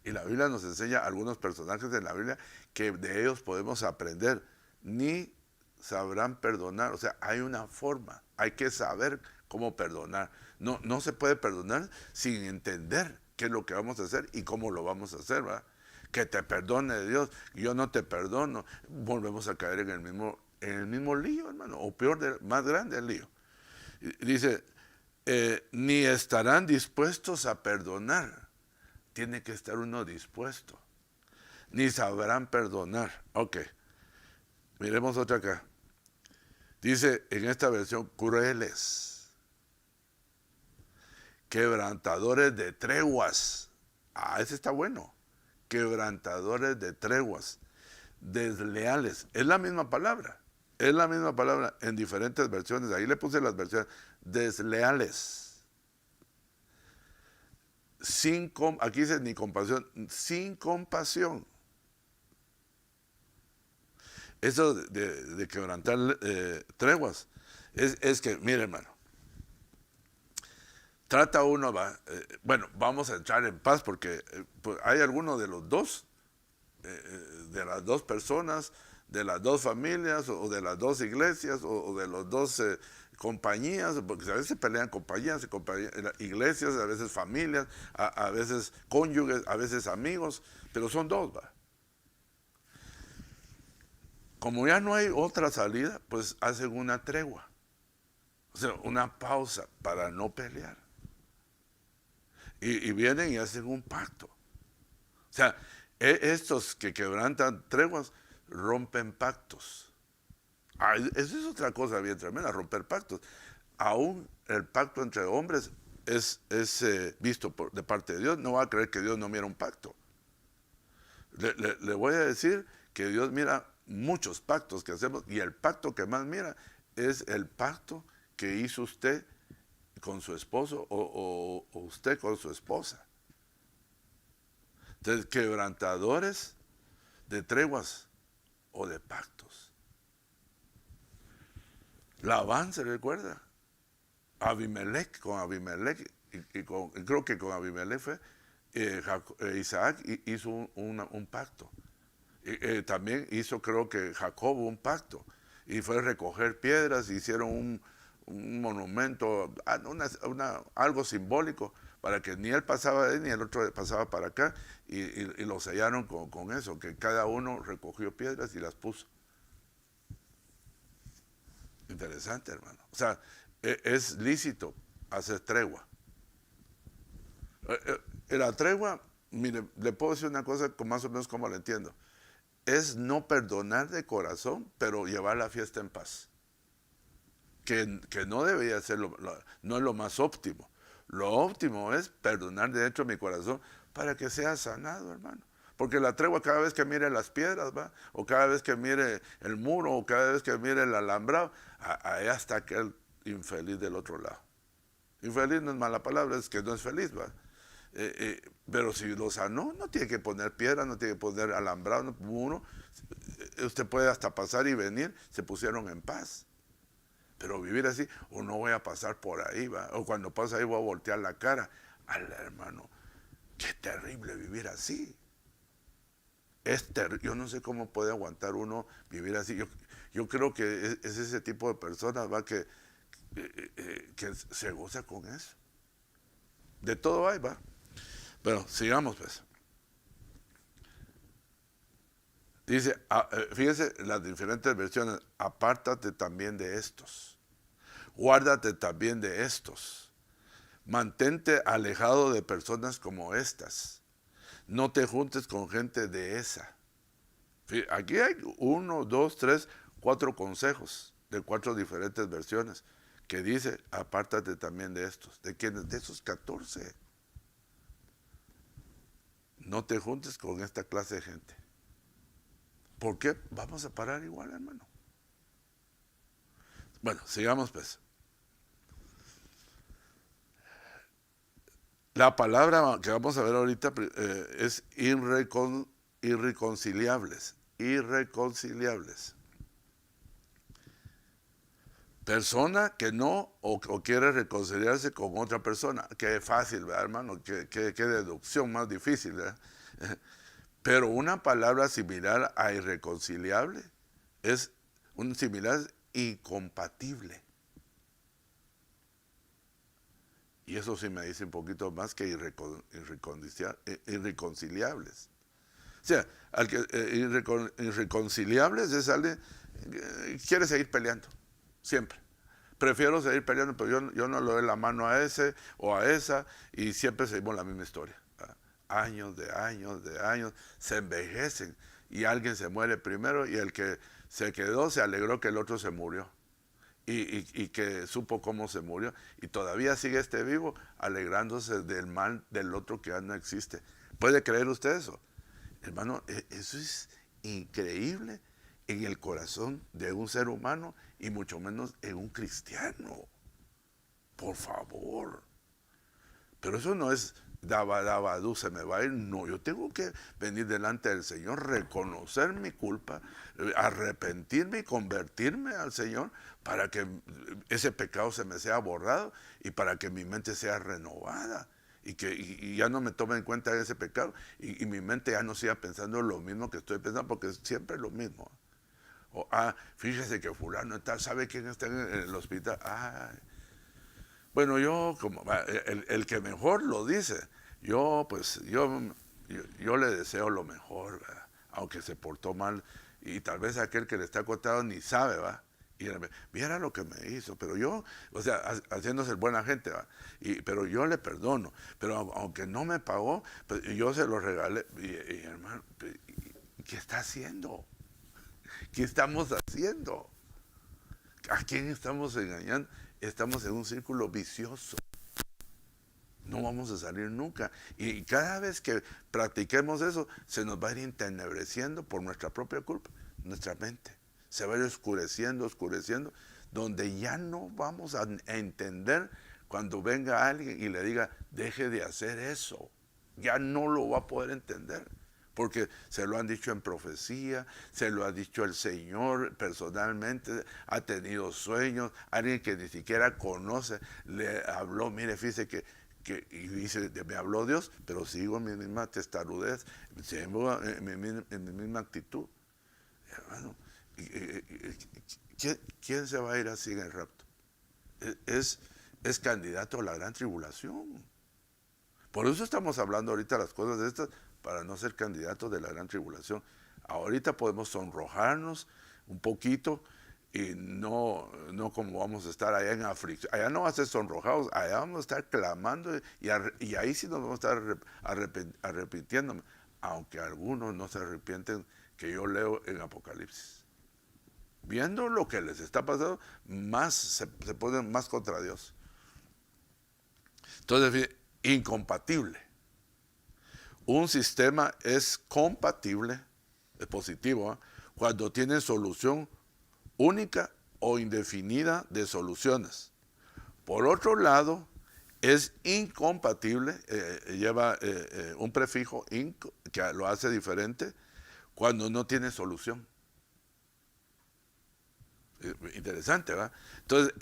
Y la Biblia nos enseña algunos personajes de la Biblia que de ellos podemos aprender. Ni sabrán perdonar. O sea, hay una forma. Hay que saber cómo perdonar. No se puede perdonar sin entender qué es lo que vamos a hacer y cómo lo vamos a hacer, ¿verdad? Que te perdone Dios, yo no te perdono. Volvemos a caer en el mismo lío, hermano. O peor, más grande el lío. Dice, ni estarán dispuestos a perdonar. Tiene que estar uno dispuesto. Ni sabrán perdonar. Ok. Miremos otra acá. Dice en esta versión, crueles, quebrantadores de treguas. Ese está bueno. Quebrantadores de treguas, desleales. Es la misma palabra. Es la misma palabra en diferentes versiones. Ahí le puse las versiones. Desleales. Aquí dice ni compasión, sin compasión. Eso de quebrantar treguas. Es que, mire, hermano, trata uno, bueno, vamos a entrar en paz porque pues hay alguno de los dos, de las dos personas, de las dos familias, o de las dos iglesias, o de los dos compañías, porque a veces pelean compañías, iglesias, a veces familias, a veces cónyuges, a veces amigos, pero son dos, ¿va? Como ya no hay otra salida, pues hacen una tregua, o sea, una pausa para no pelear. Y vienen y hacen un pacto. O sea, estos que quebrantan treguas rompen pactos. Eso es otra cosa bien tremenda, romper pactos. Aún el pacto entre hombres es visto de parte de Dios. No va a creer que Dios no mira un pacto. Le voy a decir que Dios mira muchos pactos que hacemos, y el pacto que más mira es el pacto que hizo usted con su esposo o usted con su esposa. Entonces, quebrantadores de treguas o de pactos. Labán, ¿se recuerda? Abimelech, y creo que con Abimelech fue, Isaac hizo un pacto. También hizo, creo que Jacobo, un pacto. Y fue recoger piedras, hicieron un monumento, algo simbólico, para que ni él pasaba de ahí, ni el otro pasaba para acá, y lo sellaron con eso, que cada uno recogió piedras y las puso. Interesante, hermano. O sea, es lícito hacer tregua. La tregua, mire, le puedo decir una cosa más o menos como la entiendo. Es no perdonar de corazón, pero llevar la fiesta en paz. Que no debería ser, no es lo más óptimo. Lo óptimo es perdonar de dentro de mi corazón para que sea sanado, hermano. Porque la tregua, cada vez que mire las piedras, ¿va? O cada vez que mire el muro, o cada vez que mire el alambrado, ahí está aquel infeliz del otro lado. Infeliz no es mala palabra, es que no es feliz, ¿va? Pero si lo sanó, no tiene que poner piedra, no tiene que poner alambrado, muro. Usted puede hasta pasar y venir, se pusieron en paz. Pero vivir así, o no voy a pasar por ahí, ¿va? O cuando pasa ahí voy a voltear la cara. Al hermano, qué terrible vivir así. Yo no sé cómo puede aguantar uno vivir así. Yo creo que es ese tipo de personas, ¿va? Que se goza con eso. De todo hay, ¿va? Pero sigamos, pues. Dice, fíjese las diferentes versiones, apártate también de estos, guárdate también de estos, mantente alejado de personas como estas, no te juntes con gente de esa. Aquí hay 1, 2, 3, 4 consejos de 4 diferentes versiones que dice, apártate también de estos. ¿De quiénes? De esos 14. No te juntes con esta clase de gente. ¿Por qué? Vamos a parar igual, hermano. Bueno, sigamos pues. La palabra que vamos a ver ahorita es irreconciliables. Irreconciliables. Persona que no o quiere reconciliarse con otra persona. Qué fácil, ¿verdad, hermano? Qué deducción más difícil, ¿verdad? Pero una palabra similar a irreconciliable es un similar incompatible. Y eso sí me dice un poquito más que irreconciliables. O sea, al que irreconciliables es alguien que quiere seguir peleando, siempre. Prefiero seguir peleando, pero yo no le doy la mano a ese o a esa, y siempre seguimos la misma historia. Años de años, se envejecen y alguien se muere primero, y el que se quedó se alegró que el otro se murió y que supo cómo se murió, y todavía sigue vivo alegrándose del mal del otro que ya no existe. ¿Puede creer usted eso? Hermano, eso es increíble en el corazón de un ser humano y mucho menos en un cristiano. Por favor. Pero eso no es daba, se me va a ir. No, yo tengo que venir delante del Señor, reconocer mi culpa, arrepentirme y convertirme al Señor para que ese pecado se me sea borrado y para que mi mente sea renovada. Y ya no me tome en cuenta ese pecado y mi mente ya no siga pensando lo mismo que estoy pensando, porque siempre es lo mismo. O, fíjese que fulano está, ¿sabe quién está en el hospital? Bueno, yo, como el que mejor lo dice, yo le deseo lo mejor, ¿verdad? Aunque se portó mal, y tal vez aquel que le está acotado ni sabe, ¿va? Y viera lo que me hizo, pero yo, o sea, haciéndose el buena gente, ¿va? Pero yo le perdono, pero aunque no me pagó, pues yo se lo regalé, y hermano, ¿qué está haciendo? ¿Qué estamos haciendo? ¿A quién estamos engañando? Estamos en un círculo vicioso. No vamos a salir nunca. Y cada vez que practiquemos eso, se nos va a ir entenebreciendo por nuestra propia culpa, nuestra mente. Se va a ir oscureciendo, donde ya no vamos a entender cuando venga alguien y le diga, deje de hacer eso. Ya no lo va a poder entender. Porque se lo han dicho en profecía, se lo ha dicho el Señor personalmente, ha tenido sueños, alguien que ni siquiera conoce, le habló, mire, fíjese y dice, me habló Dios, pero sigo en mi misma testarudez, sigo en mi misma actitud. Hermano, ¿quién se va a ir así en el rapto? Es candidato a la gran tribulación. Por eso estamos hablando ahorita las cosas de estas, para no ser candidatos de la gran tribulación. Ahorita podemos sonrojarnos un poquito y no como vamos a estar allá en aflicción. Allá no va a ser sonrojados, allá vamos a estar clamando y ahí sí nos vamos a estar arrepintiendo, aunque algunos no se arrepienten, que yo leo en Apocalipsis. Viendo lo que les está pasando, más se ponen más contra Dios. Entonces, incompatible. Un sistema es compatible, es positivo, cuando tiene solución única o indefinida de soluciones. Por otro lado, es incompatible, lleva un prefijo que lo hace diferente cuando no tiene solución. Interesante, ¿verdad? Entonces,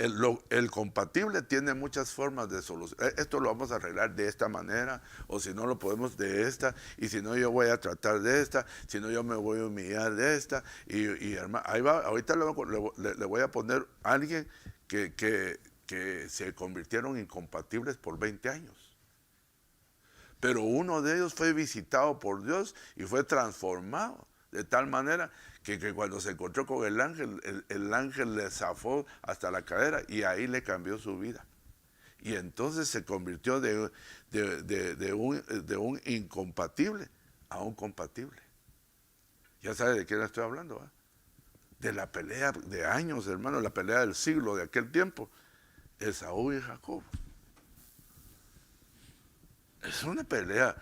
el compatible tiene muchas formas de solución. Esto lo vamos a arreglar de esta manera, o si no lo podemos de esta, y si no yo voy a tratar de esta, si no yo me voy a humillar de esta, y hermano, ahí va, ahorita le voy a poner a alguien que se convirtieron incompatibles por 20 años. Pero uno de ellos fue visitado por Dios y fue transformado de tal manera que cuando se encontró con el ángel le zafó hasta la cadera y ahí le cambió su vida. Y entonces se convirtió de un incompatible a un compatible. Ya sabe de quién estoy hablando, ¿eh? De la pelea de años, hermano, la pelea del siglo de aquel tiempo, Esaú y Jacob. Es una pelea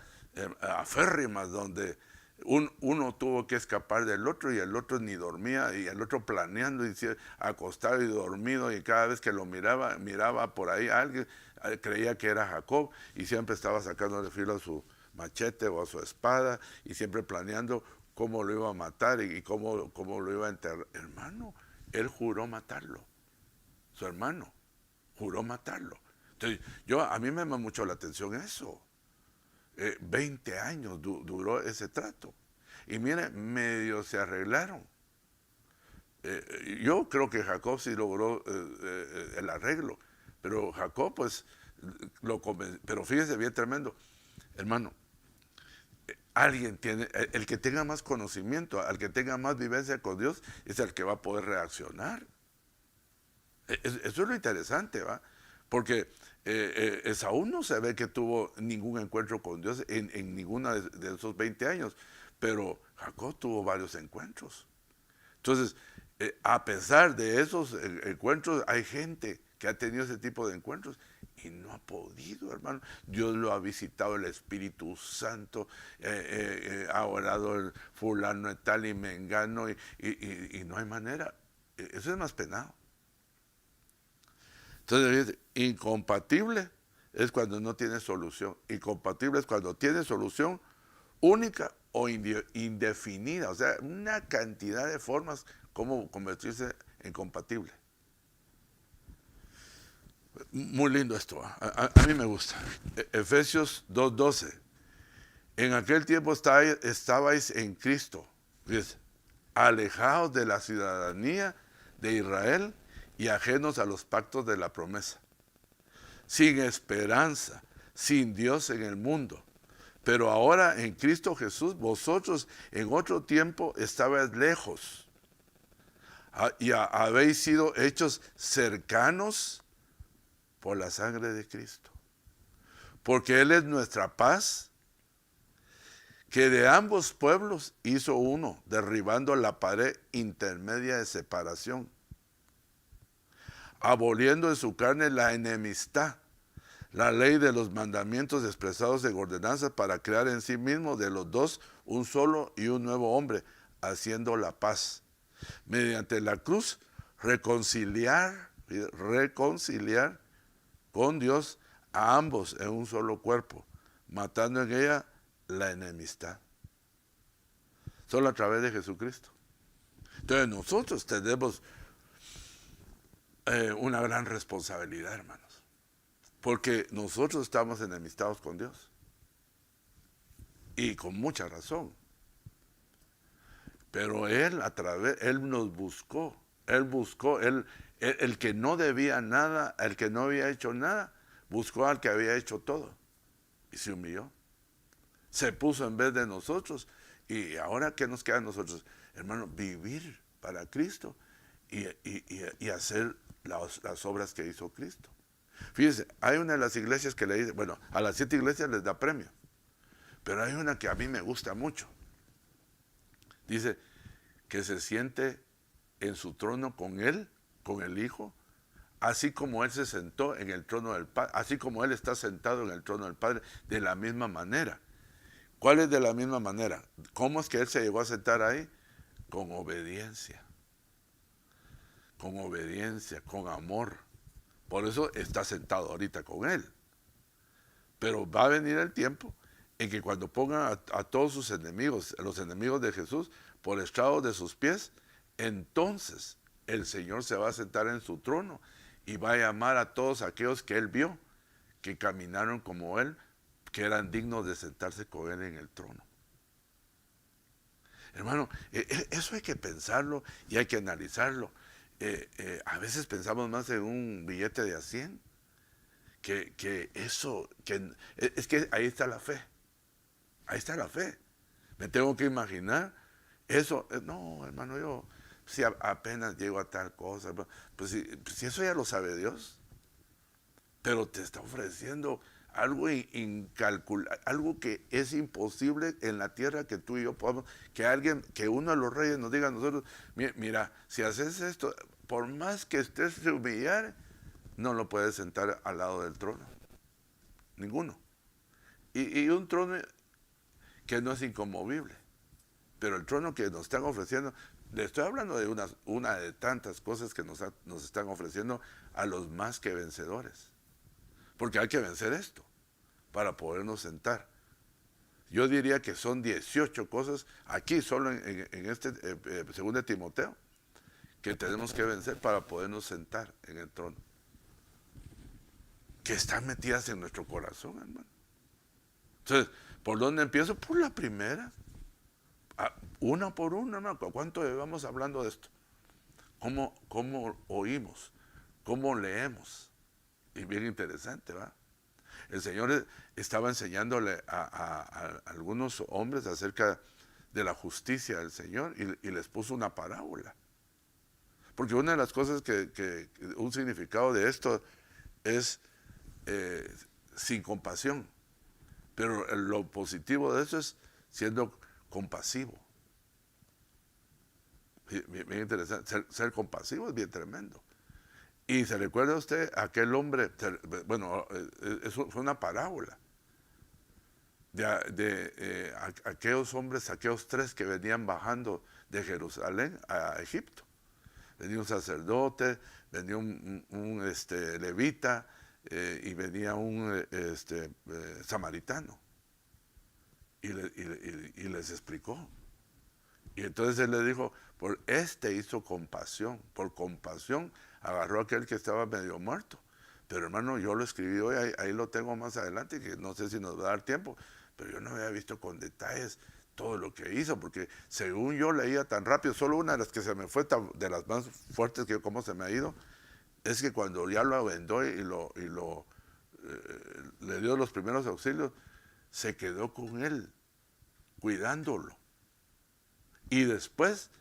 aférrima donde uno tuvo que escapar del otro y el otro ni dormía y el otro planeando y acostado y dormido, y cada vez que lo miraba por ahí a alguien, creía que era Jacob y siempre estaba sacando de filo a su machete o a su espada y siempre planeando cómo lo iba a matar y cómo lo iba a enterrar. Hermano, él juró matarlo. Su hermano juró matarlo. Entonces, a mí me llama mucho la atención eso. 20 años duró ese trato. Y mire, medio se arreglaron. Yo creo que Jacob sí logró el arreglo. Pero Jacob, pues, pero fíjese bien tremendo. Hermano, alguien tiene, el que tenga más conocimiento, al que tenga más vivencia con Dios, es el que va a poder reaccionar. Eso es lo interesante, ¿va? Porque Esaú no se ve que tuvo ningún encuentro con Dios en ninguna de esos 20 años, pero Jacob tuvo varios encuentros. Entonces, a pesar de esos encuentros, hay gente que ha tenido ese tipo de encuentros y no ha podido, hermano. Dios lo ha visitado, el Espíritu Santo, ha orado el fulano de tal y mengano y no hay manera. Eso es más penado. Entonces, incompatible es cuando no tiene solución. Incompatible es cuando tiene solución única o indefinida. O sea, una cantidad de formas como convertirse en compatible. Muy lindo esto. A mí me gusta. Efesios 2:12. En aquel tiempo estabais en Cristo, fíjense, alejados de la ciudadanía de Israel y ajenos a los pactos de la promesa, sin esperanza, sin Dios en el mundo. Pero ahora en Cristo Jesús, vosotros en otro tiempo estabais lejos y habéis sido hechos cercanos por la sangre de Cristo. Porque Él es nuestra paz, que de ambos pueblos hizo uno, derribando la pared intermedia de separación, aboliendo en su carne la enemistad, la ley de los mandamientos expresados en ordenanzas, para crear en sí mismo de los dos un solo y un nuevo hombre, haciendo la paz. Mediante la cruz, reconciliar con Dios a ambos en un solo cuerpo, matando en ella la enemistad. Solo a través de Jesucristo. Entonces nosotros tenemos una gran responsabilidad, hermanos, porque nosotros estamos enemistados con Dios y con mucha razón. Pero Él nos buscó, el que no debía nada, el que no había hecho nada, buscó al que había hecho todo y se humilló. Se puso en vez de nosotros. Y ahora, ¿qué nos queda a nosotros? Hermano, vivir para Cristo y hacer las obras que hizo Cristo. Fíjense, hay una de las iglesias que le dice, bueno, a las 7 iglesias les da premio, pero hay una que a mí me gusta mucho. Dice que se siente en su trono con Él, con el Hijo, así como Él se sentó en el trono del Padre, así como Él está sentado en el trono del Padre, de la misma manera. ¿Cuál es de la misma manera? ¿Cómo es que Él se llegó a sentar ahí? Con obediencia, con amor. Por eso está sentado ahorita con Él. Pero va a venir el tiempo en que cuando pongan a todos sus enemigos, los enemigos de Jesús, por estrado de sus pies, entonces el Señor se va a sentar en su trono y va a llamar a todos aquellos que Él vio, que caminaron como Él, que eran dignos de sentarse con Él en el trono. Hermano, eso hay que pensarlo y hay que analizarlo. A veces pensamos más en un billete de a 100 que eso, es que ahí está la fe. Ahí está la fe. Me tengo que imaginar eso. No, hermano, yo si apenas llego a tal cosa, pues si eso ya lo sabe Dios, pero te está ofreciendo algo incalculable, algo que es imposible en la tierra que tú y yo podamos, que uno de los reyes nos diga a nosotros, mira, si haces esto, por más que estés de humillar, no lo puedes sentar al lado del trono. Ninguno. Y un trono que no es inconmovible. Pero el trono que nos están ofreciendo, le estoy hablando de una de tantas cosas que nos están ofreciendo a los más que vencedores. Porque hay que vencer esto para podernos sentar. Yo diría que son 18 cosas aquí solo en este 2 Timoteo que tenemos que vencer para podernos sentar en el trono. Que están metidas en nuestro corazón, hermano. Entonces, ¿por dónde empiezo? Por la primera. Una por una, hermano. ¿Cuánto llevamos hablando de esto? ¿Cómo oímos? ¿Cómo leemos? Y bien interesante, ¿va? El Señor estaba enseñándole a algunos hombres acerca de la justicia del Señor y les puso una parábola. Porque una de las cosas un significado de esto es sin compasión. Pero lo positivo de eso es siendo compasivo. Bien interesante. Ser compasivo es bien tremendo. Y se recuerda usted aquel hombre, bueno, eso fue una parábola de aquellos hombres, aquellos tres que venían bajando de Jerusalén a Egipto. Venía un sacerdote, venía un levita y venía un samaritano. Y les explicó. Y entonces él le dijo, hizo compasión, por compasión agarró a aquel que estaba medio muerto. Pero hermano, yo lo escribí hoy, ahí lo tengo más adelante, que no sé si nos va a dar tiempo, pero yo no había visto con detalles todo lo que hizo, porque según yo leía tan rápido, solo una de las que se me fue, de las más fuertes que cómo se me ha ido, es que cuando ya lo vendó le dio los primeros auxilios, se quedó con él, cuidándolo. Y después,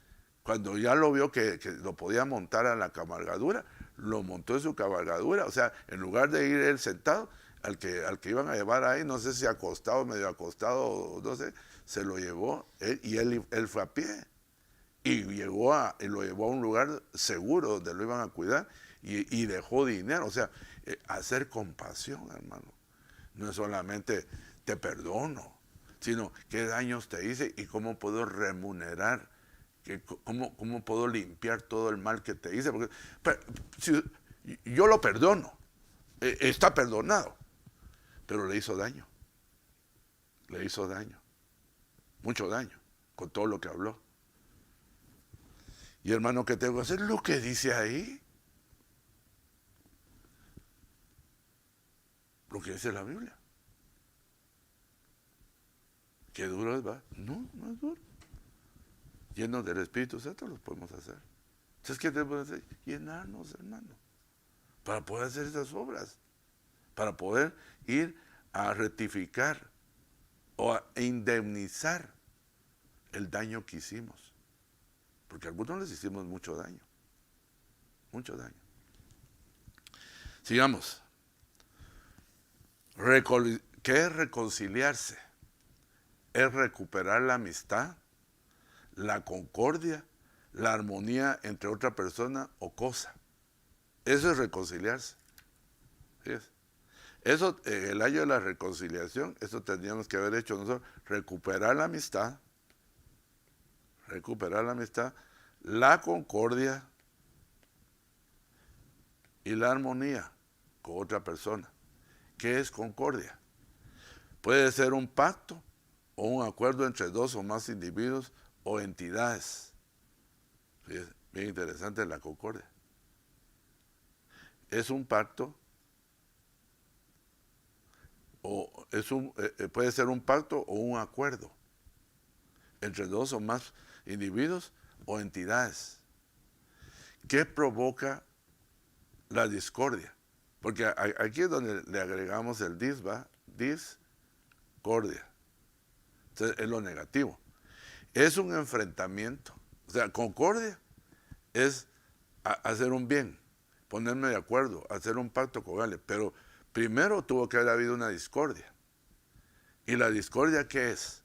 cuando ya lo vio que lo podía montar a la cabalgadura, lo montó en su cabalgadura. O sea, en lugar de ir él sentado, al que iban a llevar ahí, no sé si acostado, medio acostado, no sé, se lo llevó y él fue a pie. Y lo llevó a un lugar seguro donde lo iban a cuidar y dejó dinero. O sea, hacer compasión, hermano. No es solamente te perdono, sino qué daños te hice y cómo puedo remunerar, cómo puedo limpiar todo el mal que te hice. Porque si yo lo perdono, está perdonado, pero le hizo daño, mucho daño, con todo lo que habló. Y hermano, ¿qué tengo que hacer? Lo que dice ahí, lo que dice la Biblia. ¿Qué duro es, va? No, no es duro. Llenos del Espíritu Santo los podemos hacer. Entonces, ¿qué tenemos que hacer? Llenarnos, hermano, para poder hacer esas obras, para poder ir a rectificar o a indemnizar el daño que hicimos. Porque a algunos les hicimos mucho daño. Mucho daño. Sigamos. ¿Qué es reconciliarse? Es recuperar la amistad, la concordia, la armonía entre otra persona o cosa. Eso es reconciliarse. ¿Sí? Eso, el año de la reconciliación, eso tendríamos que haber hecho nosotros, recuperar la amistad, la concordia y la armonía con otra persona. ¿Qué es concordia? Puede ser un pacto o un acuerdo entre dos o más individuos o entidades. Sí, es bien interesante la concordia. Es un pacto o puede ser un pacto o un acuerdo entre dos o más individuos o entidades. ¿Qué provoca la discordia? Porque aquí es donde le agregamos el discordia. Entonces, es lo negativo. Es un enfrentamiento. O sea, concordia es hacer un bien, ponerme de acuerdo, hacer un pacto con alguien. Pero primero tuvo que haber habido una discordia. ¿Y la discordia qué es?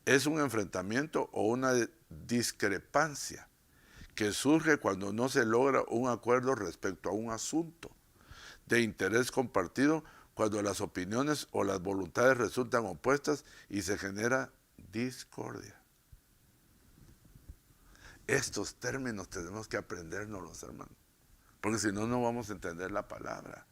Es un enfrentamiento o una discrepancia que surge cuando no se logra un acuerdo respecto a un asunto de interés compartido, cuando las opiniones o las voluntades resultan opuestas y se genera discordia. Estos términos tenemos que aprendérnoslos, hermanos, porque si no, no vamos a entender la palabra.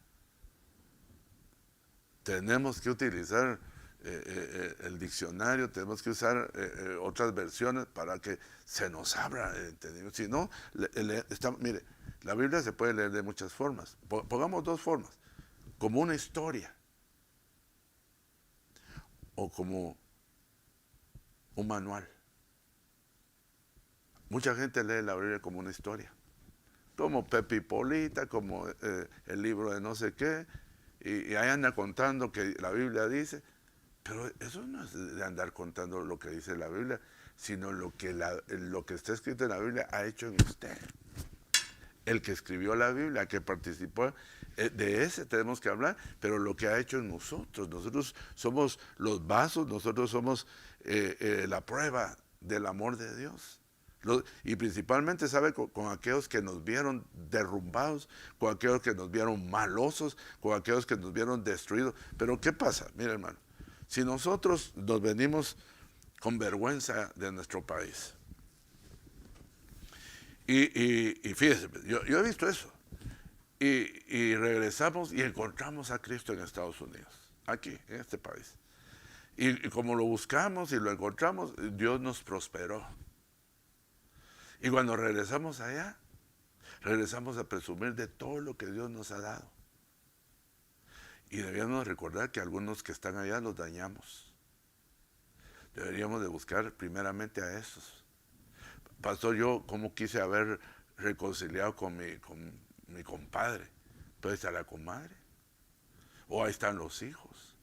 Tenemos que utilizar el diccionario, tenemos que usar otras versiones para que se nos abra el entendimiento. Si no, mire, la Biblia se puede leer de muchas formas. Pongamos dos formas: como una historia o como un manual. Mucha gente lee la Biblia como una historia, como Pepe y Polita, como el libro de no sé qué, y ahí anda contando que la Biblia dice. Pero eso no es de andar contando lo que dice la Biblia, sino lo que está escrito en la Biblia ha hecho en usted. El que escribió la Biblia, que participó, de ese tenemos que hablar, pero lo que ha hecho en nosotros. Nosotros somos los vasos, nosotros somos la prueba del amor de Dios. Y principalmente, ¿sabe? Con aquellos que nos vieron derrumbados, con aquellos que nos vieron malosos, con aquellos que nos vieron destruidos. Pero ¿qué pasa? Mira, hermano, si nosotros nos venimos con vergüenza de nuestro país, y fíjese, yo he visto eso, y regresamos y encontramos a Cristo en Estados Unidos, aquí, en este país. Y como lo buscamos y lo encontramos, Dios nos prosperó. Y cuando regresamos allá, regresamos a presumir de todo lo que Dios nos ha dado. Y debíamos recordar que algunos que están allá los dañamos. Deberíamos de buscar primeramente a esos. Pastor, yo como quise haber reconciliado con mi compadre. Pues ahí está la comadre. O ahí están los hijos.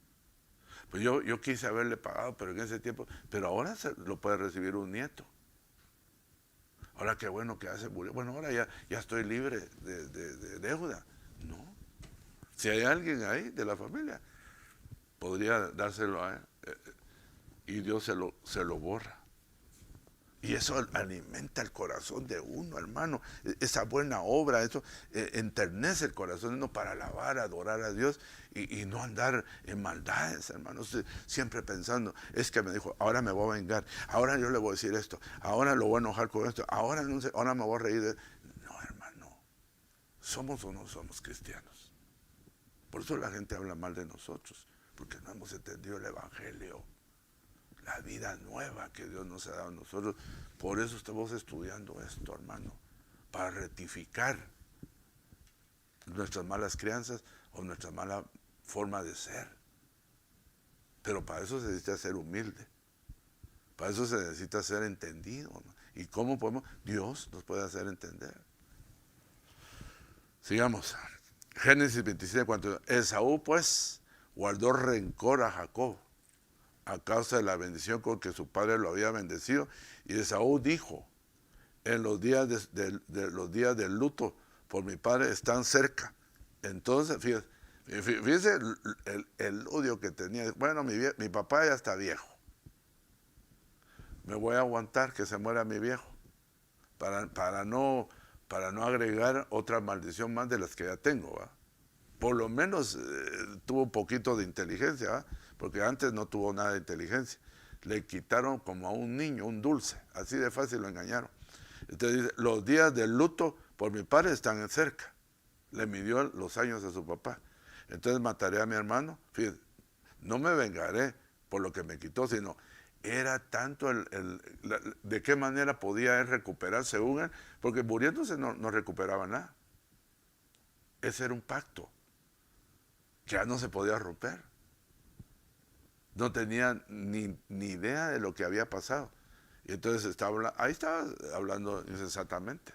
Pues yo quise haberle pagado, pero en ese tiempo, pero ahora lo puede recibir un nieto. Ahora qué bueno que hace murió. Bueno, ahora ya estoy libre de deuda. No. Si hay alguien ahí de la familia, podría dárselo a él. Y Dios se lo borra. Y eso alimenta el corazón de uno, hermano. Esa buena obra, eso enternece el corazón de uno para alabar, adorar a Dios y no andar en maldades, hermano. Siempre pensando, es que me dijo, ahora me voy a vengar, ahora yo le voy a decir esto, ahora lo voy a enojar con esto, ahora no sé, ahora me voy a reír de... No, hermano, ¿somos o no somos cristianos? Por eso la gente habla mal de nosotros, porque no hemos entendido el evangelio. La vida nueva que Dios nos ha dado a nosotros. Por eso estamos estudiando esto, hermano, para rectificar nuestras malas crianzas o nuestra mala forma de ser. Pero para eso se necesita ser humilde, para eso se necesita ser entendido, ¿no? ¿Y cómo podemos? Dios nos puede hacer entender. Sigamos. Génesis 27, cuando Esaú pues guardó rencor a Jacob a causa de la bendición con que su padre lo había bendecido. Y Esaú dijo, en los días los días del luto por mi padre están cerca. Entonces, fíjese el odio que tenía. Bueno, mi papá ya está viejo. Me voy a aguantar que se muera mi viejo para no agregar otra maldición más de las que ya tengo, ¿va? Por lo menos tuvo un poquito de inteligencia, ¿va? Porque antes no tuvo nada de inteligencia. Le quitaron como a un niño un dulce, así de fácil lo engañaron. Entonces dice, los días del luto por mi padre están cerca. Le midió los años a su papá. Entonces mataré a mi hermano. Fíjense, no me vengaré por lo que me quitó, sino era tanto de qué manera podía él recuperarse según él, porque muriéndose no recuperaba nada. Ese era un pacto que ya no se podía romper. No tenía ni idea de lo que había pasado. Y entonces ahí estaba hablando insensatamente.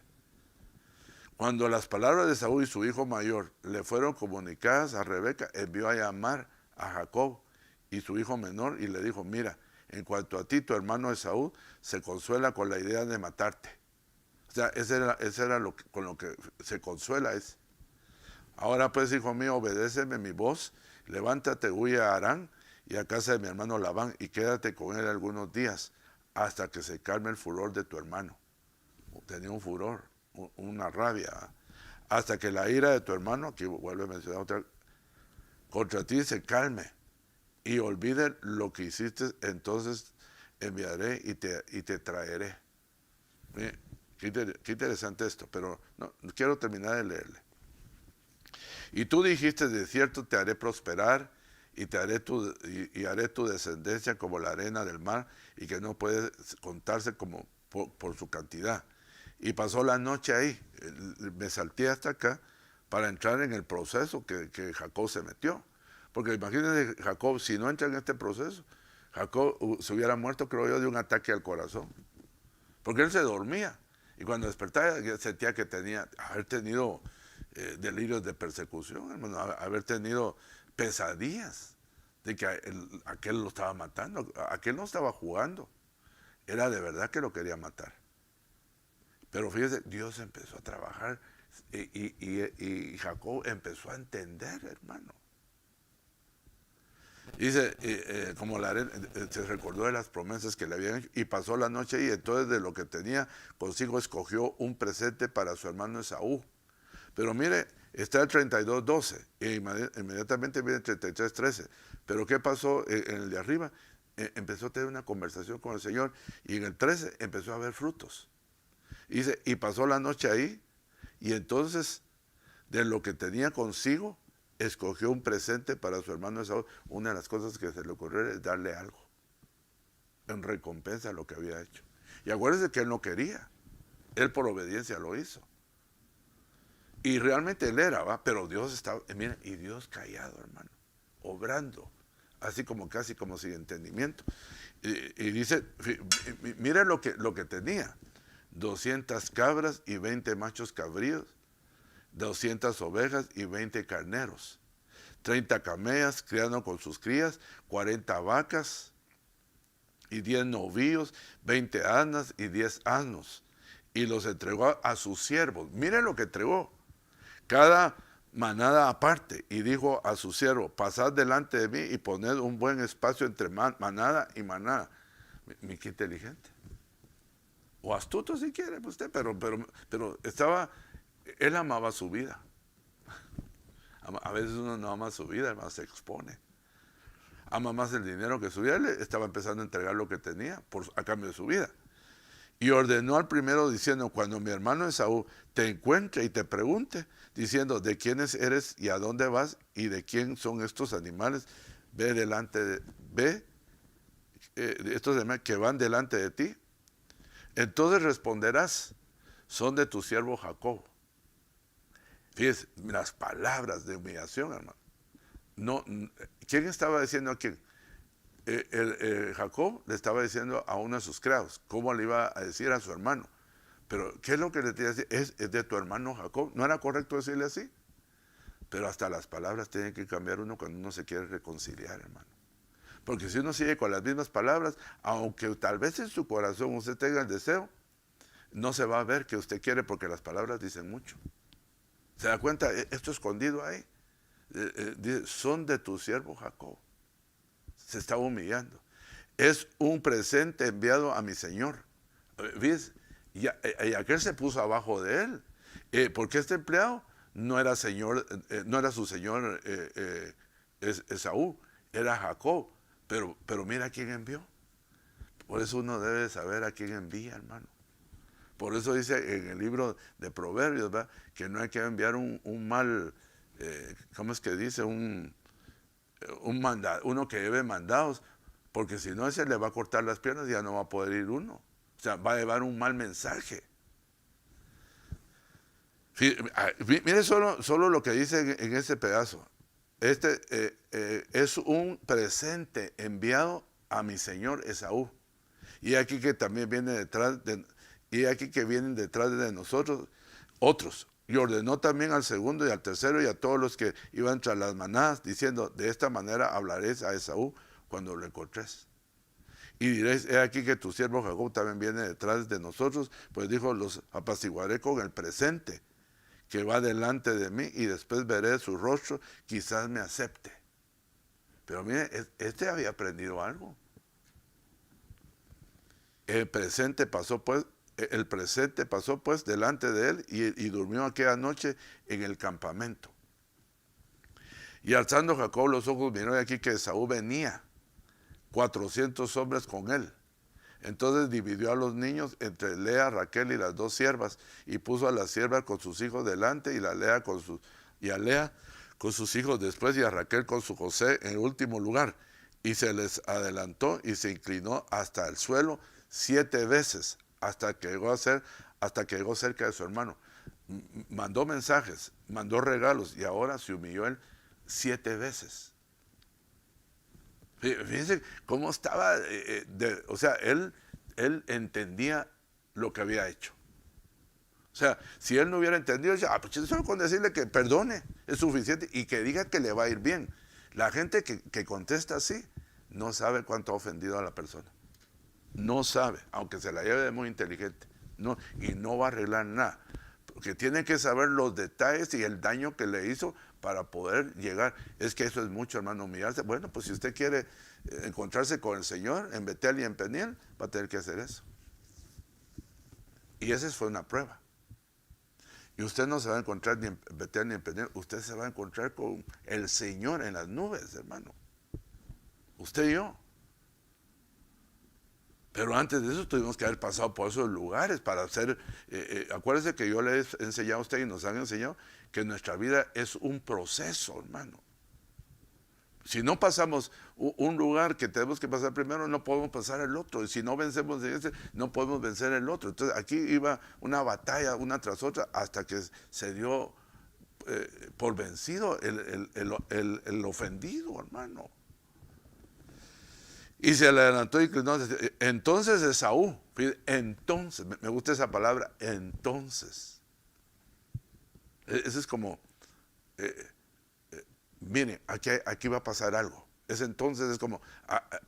Cuando las palabras de Saúl y su hijo mayor le fueron comunicadas a Rebeca, envió a llamar a Jacob y su hijo menor y le dijo, mira, en cuanto a ti, tu hermano Esaú se consuela con la idea de matarte. O sea, ese era con lo que se consuela. Ahora pues, hijo mío, obedéceme mi voz, levántate, huye a Harán y a casa de mi hermano Labán y quédate con él algunos días hasta que se calme el furor de tu hermano. Tenía un furor, una rabia, hasta que la ira de tu hermano, aquí vuelve a mencionar otra, contra ti se calme y olvide lo que hiciste, entonces enviaré y te traeré. Mire, qué interesante esto, pero no quiero terminar de leerle. Y tú dijiste, de cierto te haré prosperar y haré tu descendencia como la arena del mar y que no puede contarse como por su cantidad. Y pasó la noche ahí, me salté hasta acá para entrar en el proceso que Jacob se metió. Porque imagínense, Jacob, si no entra en este proceso, Jacob se hubiera muerto, creo yo, de un ataque al corazón. Porque él se dormía. Y cuando despertaba sentía que haber tenido delirios de persecución, hermano, haber tenido pesadillas de que aquel lo estaba matando, aquel no estaba jugando, era de verdad que lo quería matar. Pero fíjese, Dios empezó a trabajar y Jacob empezó a entender, hermano. Dice, como la arena, se recordó de las promesas que le habían hecho y pasó la noche y entonces de lo que tenía consigo escogió un presente para su hermano Esaú. Pero mire, está el 32:12 e inmediatamente viene el 33:13. Pero ¿qué pasó en el de arriba? Empezó a tener una conversación con el Señor y en el 13 empezó a ver frutos. Dice, y pasó la noche ahí y entonces de lo que tenía consigo escogió un presente para su hermano Esaú. Una de las cosas que se le ocurrió es darle algo en recompensa a lo que había hecho. Y acuérdense que él no quería, él por obediencia lo hizo. Y realmente él era, ¿va? Pero Dios estaba, miren, y Dios callado, hermano, obrando, así como casi como sin entendimiento. Y dice, mire lo que tenía, 200 cabras y 20 machos cabríos, 200 ovejas y 20 carneros, 30 camellas criando con sus crías, 40 vacas y 10 novillos, 20 asnas y 10 asnos. Y los entregó a sus siervos. Miren lo que entregó. Cada manada aparte. Y dijo a su siervo, pasad delante de mí y poned un buen espacio entre manada y manada. Qué inteligente. O astuto si quiere usted, pero estaba, él amaba su vida. A veces uno no ama su vida, además se expone. Ama más el dinero que su vida. Él estaba empezando a entregar lo que tenía a cambio de su vida. Y ordenó al primero diciendo, cuando mi hermano Esaú te encuentre y te pregunte, diciendo, ¿de quiénes eres y a dónde vas y de quién son estos animales? Estos animales que van delante de ti. Entonces responderás, son de tu siervo Jacob. Fíjese, las palabras de humillación, hermano. No, ¿quién estaba diciendo a quién? Jacob le estaba diciendo a uno de sus criados, ¿cómo le iba a decir a su hermano? Pero, ¿qué es lo que le tenía que decir? Es de tu hermano Jacob. ¿No era correcto decirle así? Pero hasta las palabras tienen que cambiar uno cuando uno se quiere reconciliar, hermano. Porque si uno sigue con las mismas palabras, aunque tal vez en su corazón usted tenga el deseo, no se va a ver que usted quiere porque las palabras dicen mucho. ¿Se da cuenta? Esto escondido ahí. Dice, son de tu siervo Jacob. Se estaba humillando. Es un presente enviado a mi señor. ¿Ves? Y aquel se puso abajo de él. Porque este empleado no era su señor Esaú, era Jacob. Pero mira a quién envió. Por eso uno debe saber a quién envía, hermano. Por eso dice en el libro de Proverbios, ¿verdad?, que no hay que enviar un mal, ¿cómo es que dice? Uno que lleve mandados, porque si no, ese le va a cortar las piernas y ya no va a poder ir uno. O sea, va a llevar un mal mensaje. Mire solo lo que dice en ese pedazo. Es un presente enviado a mi señor Esaú. Y aquí que también viene detrás de, y aquí que vienen detrás de nosotros otros. Y ordenó también al segundo y al tercero y a todos los que iban tras las manadas, diciendo, de esta manera hablaréis a Esaú cuando lo encontréis. Y diréis, he aquí que tu siervo Jacob también viene detrás de nosotros, pues dijo, los apaciguaré con el presente que va delante de mí y después veré su rostro, quizás me acepte. Pero mire, este había aprendido algo. El presente pasó pues delante de él y durmió aquella noche en el campamento. Y alzando Jacob los ojos, miró aquí que Esaú venía, 400 hombres con él. Entonces dividió a los niños entre Lea, Raquel y las dos siervas, y puso a la sierva con sus hijos delante, y a Lea con sus hijos después, y a Raquel con su José en el último lugar. Y se les adelantó y se inclinó hasta el suelo 7 veces, hasta que llegó cerca de su hermano. Mandó mensajes, mandó regalos, y ahora se humilló él 7 veces. Fíjense cómo estaba, o sea, él entendía lo que había hecho. O sea, si él no hubiera entendido, pues solo con decirle que perdone es suficiente y que diga que le va a ir bien. La gente que contesta así no sabe cuánto ha ofendido a la persona. No sabe, aunque se la lleve de muy inteligente. Y no va a arreglar nada. Porque tiene que saber los detalles y el daño que le hizo para poder llegar. Es que eso es mucho, hermano, humillarse. Bueno, pues si usted quiere encontrarse con el Señor en Betel y en Peniel, va a tener que hacer eso. Y esa fue una prueba. Y usted no se va a encontrar ni en Betel ni en Peniel, usted se va a encontrar con el Señor en las nubes, hermano. Usted y yo. Pero antes de eso tuvimos que haber pasado por esos lugares para hacer, acuérdese que yo le he enseñado a usted y nos han enseñado que nuestra vida es un proceso, hermano. Si no pasamos un lugar que tenemos que pasar primero, no podemos pasar el otro. Y si no vencemos en ese, no podemos vencer el otro. Entonces aquí iba una batalla una tras otra hasta que se dio por vencido el ofendido, hermano. Y se le adelantó y inclinó. Entonces Esaú, entonces, me gusta esa palabra, entonces. Eso es como, miren, aquí va a pasar algo. Ese entonces es como,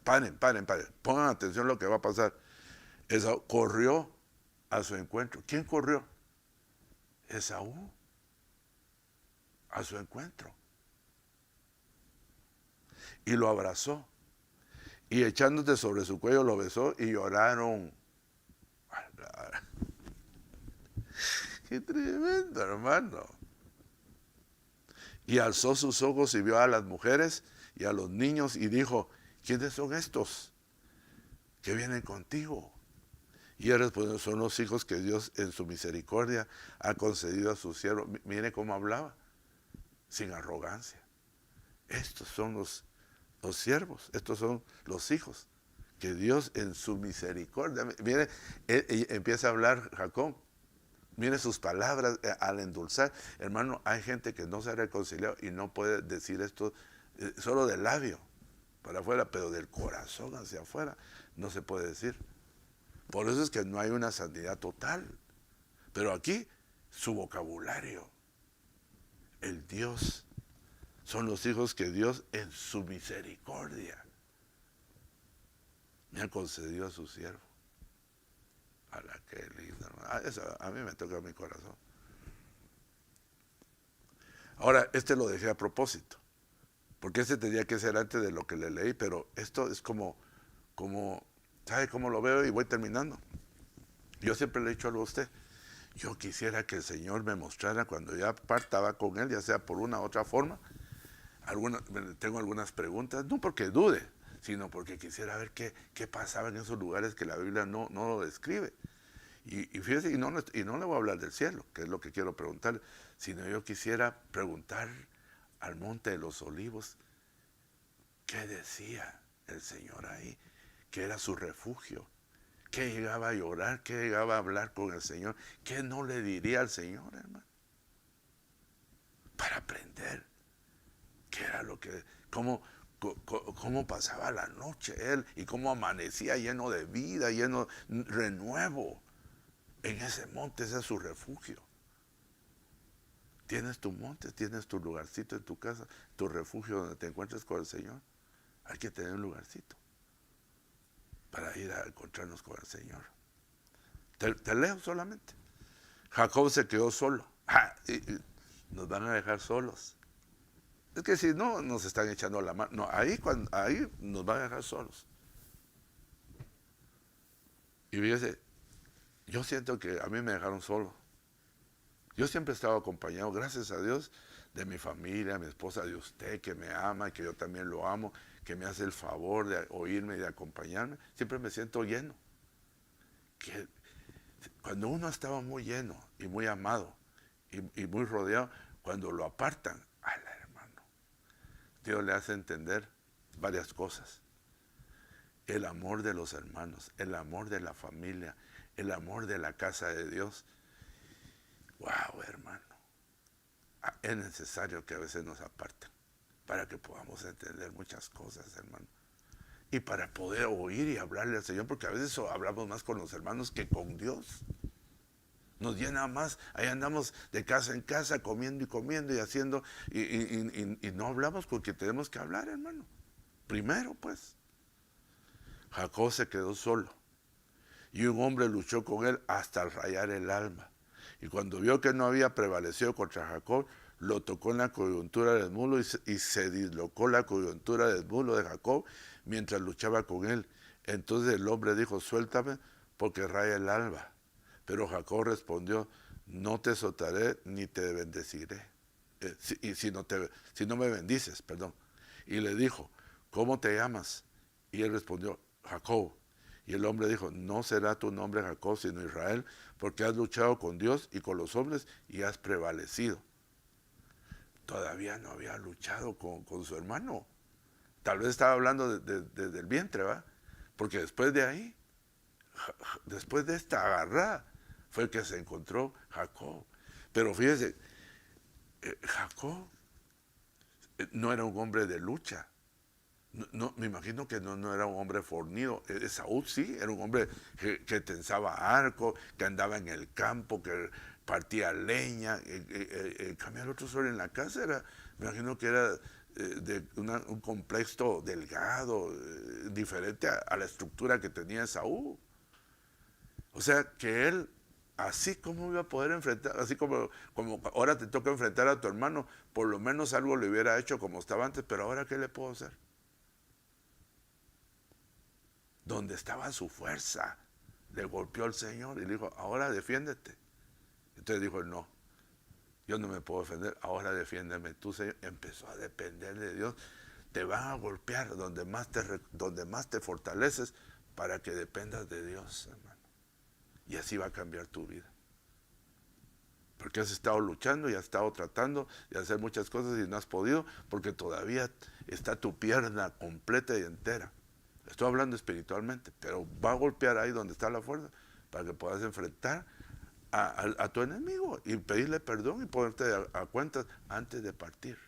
paren, pongan atención a lo que va a pasar. Esaú corrió a su encuentro. ¿Quién corrió? Esaú. A su encuentro. Y lo abrazó. Y echándote sobre su cuello lo besó y lloraron. Qué tremendo, hermano. Y alzó sus ojos y vio a las mujeres y a los niños y dijo, ¿quiénes son estos que vienen contigo? Y él respondió, son los hijos que Dios en su misericordia ha concedido a sus siervos. Mire cómo hablaba, sin arrogancia. Estos son los siervos, estos son los hijos que Dios en su misericordia. Mire, empieza a hablar Jacob. Mire sus palabras al endulzar. Hermano, hay gente que no se ha reconciliado y no puede decir esto solo del labio para afuera, pero del corazón hacia afuera no se puede decir. Por eso es que no hay una santidad total. Pero aquí, su vocabulario, el Dios, son los hijos que Dios en su misericordia me ha concedido a su siervo. A la que linda, hermano. Eso a mí me toca mi corazón. Ahora, lo dejé a propósito, porque tenía que ser antes de lo que le leí, pero esto es como ¿sabe cómo lo veo? Y voy terminando. Yo siempre le he dicho algo a usted. Yo quisiera que el Señor me mostrara cuando ya partaba con Él, ya sea por una u otra forma. Tengo algunas preguntas, no porque dude, sino porque quisiera ver qué pasaba en esos lugares que la Biblia no lo describe. Y fíjese, y no le voy a hablar del cielo, que es lo que quiero preguntar, sino yo quisiera preguntar al Monte de los Olivos, ¿qué decía el Señor ahí? ¿Qué era su refugio? ¿Qué llegaba a llorar? ¿Qué llegaba a hablar con el Señor? ¿Qué no le diría al Señor, hermano? Para aprender qué era lo que, cómo pasaba la noche él y cómo amanecía lleno de vida, lleno de renuevo. En ese monte, ese es su refugio. Tienes tu monte, tienes tu lugarcito en tu casa, tu refugio donde te encuentres con el Señor. Hay que tener un lugarcito para ir a encontrarnos con el Señor. Te leo solamente. Jacob se quedó solo. Y nos van a dejar solos. Es que si no, nos están echando la mano. No, ahí nos van a dejar solos. Y fíjese, yo siento que a mí me dejaron solo. Yo siempre he estado acompañado, gracias a Dios, de mi familia, mi esposa, de usted, que me ama, que yo también lo amo, que me hace el favor de oírme y de acompañarme. Siempre me siento lleno. Que cuando uno estaba muy lleno y muy amado y muy rodeado, cuando lo apartan, hermano, Dios le hace entender varias cosas. El amor de los hermanos, el amor de la familia, el amor de la casa de Dios. Wow, hermano. Es necesario que a veces nos aparten para que podamos entender muchas cosas, hermano. Y para poder oír y hablarle al Señor, porque a veces hablamos más con los hermanos que con Dios. Nos llena más, ahí andamos de casa en casa comiendo y haciendo, y no hablamos porque tenemos que hablar, hermano. Primero, pues. Jacob se quedó solo, y un hombre luchó con él hasta rayar el alma. Y cuando vio que no había prevalecido contra Jacob, lo tocó en la coyuntura del muslo y se dislocó la coyuntura del muslo de Jacob mientras luchaba con él. Entonces el hombre dijo, suéltame porque raya el alba. Pero Jacob respondió, no te soltaré ni te bendeciré. Si no me bendices, perdón. Y le dijo, ¿cómo te llamas? Y él respondió, Jacob. Y el hombre dijo, no será tu nombre Jacob, sino Israel, porque has luchado con Dios y con los hombres y has prevalecido. Todavía no había luchado con su hermano. Tal vez estaba hablando desde el vientre, ¿va? Porque después de ahí, después de esta agarrada, fue que se encontró Jacob. Pero fíjese, Jacob no era un hombre de lucha. No, me imagino que no era un hombre fornido. Esaú sí, era un hombre que tensaba arco, que andaba en el campo, que partía leña. En cambio, el otro solo en la casa me imagino que era de un complejo delgado, diferente a la estructura que tenía Esaú. O sea, que él, así como iba a poder enfrentar, así como ahora te toca enfrentar a tu hermano, por lo menos algo le hubiera hecho como estaba antes, pero ahora ¿qué le puedo hacer? Donde estaba su fuerza, le golpeó al Señor y le dijo, ahora defiéndete. Entonces dijo, no, yo no me puedo defender, ahora defiéndeme tú, Señor. Empezó a depender de Dios. Te van a golpear donde más te fortaleces para que dependas de Dios, hermano. Y así va a cambiar tu vida. Porque has estado luchando y has estado tratando de hacer muchas cosas y no has podido, porque todavía está tu pierna completa y entera. Estoy hablando espiritualmente, pero va a golpear ahí donde está la fuerza para que puedas enfrentar a tu enemigo y pedirle perdón y ponerte a cuentas antes de partir.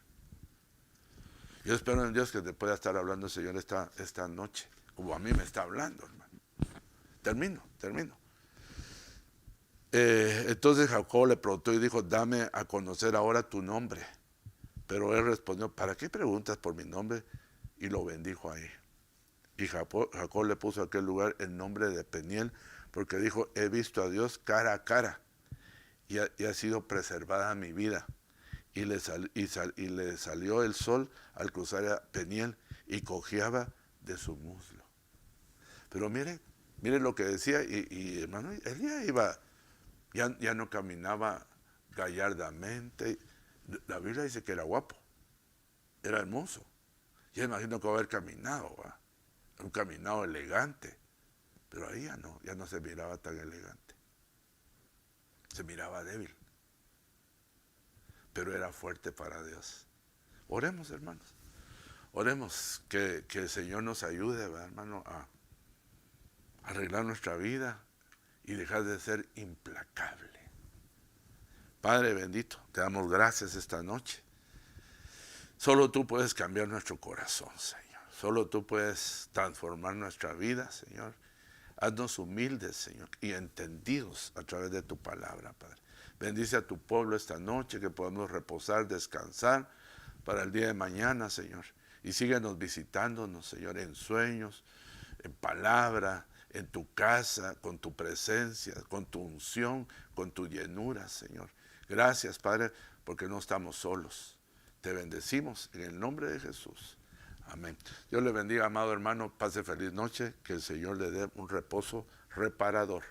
Yo espero en Dios que te pueda estar hablando el Señor esta noche, como a mí me está hablando, hermano. Termino. Entonces Jacob le preguntó y dijo, dame a conocer ahora tu nombre. Pero él respondió, ¿para qué preguntas por mi nombre? Y lo bendijo ahí. Y Jacob le puso a aquel lugar el nombre de Peniel, porque dijo, he visto a Dios cara a cara, y ha sido preservada mi vida. Y le salió el sol al cruzar a Peniel, y cojeaba de su muslo. Pero miren lo que decía, y hermano, él ya no caminaba gallardamente. La Biblia dice que era guapo, era hermoso. Yo imagino que va a haber caminado, ¿va? Un caminado elegante, pero ahí ya no se miraba tan elegante, se miraba débil, pero era fuerte para Dios. Oremos, hermanos, oremos que el Señor nos ayude, ¿va, hermano, a arreglar nuestra vida y dejar de ser implacable. Padre bendito, te damos gracias esta noche. Solo tú puedes cambiar nuestro corazón, Señor. Solo tú puedes transformar nuestra vida, Señor. Haznos humildes, Señor, y entendidos a través de tu palabra, Padre. Bendice a tu pueblo esta noche, que podamos reposar, descansar para el día de mañana, Señor. Y síguenos visitándonos, Señor, en sueños, en palabra, en tu casa, con tu presencia, con tu unción, con tu llenura, Señor. Gracias, Padre, porque no estamos solos. Te bendecimos en el nombre de Jesús. Amén. Dios le bendiga, amado hermano. Pase feliz noche. Que el Señor le dé un reposo reparador.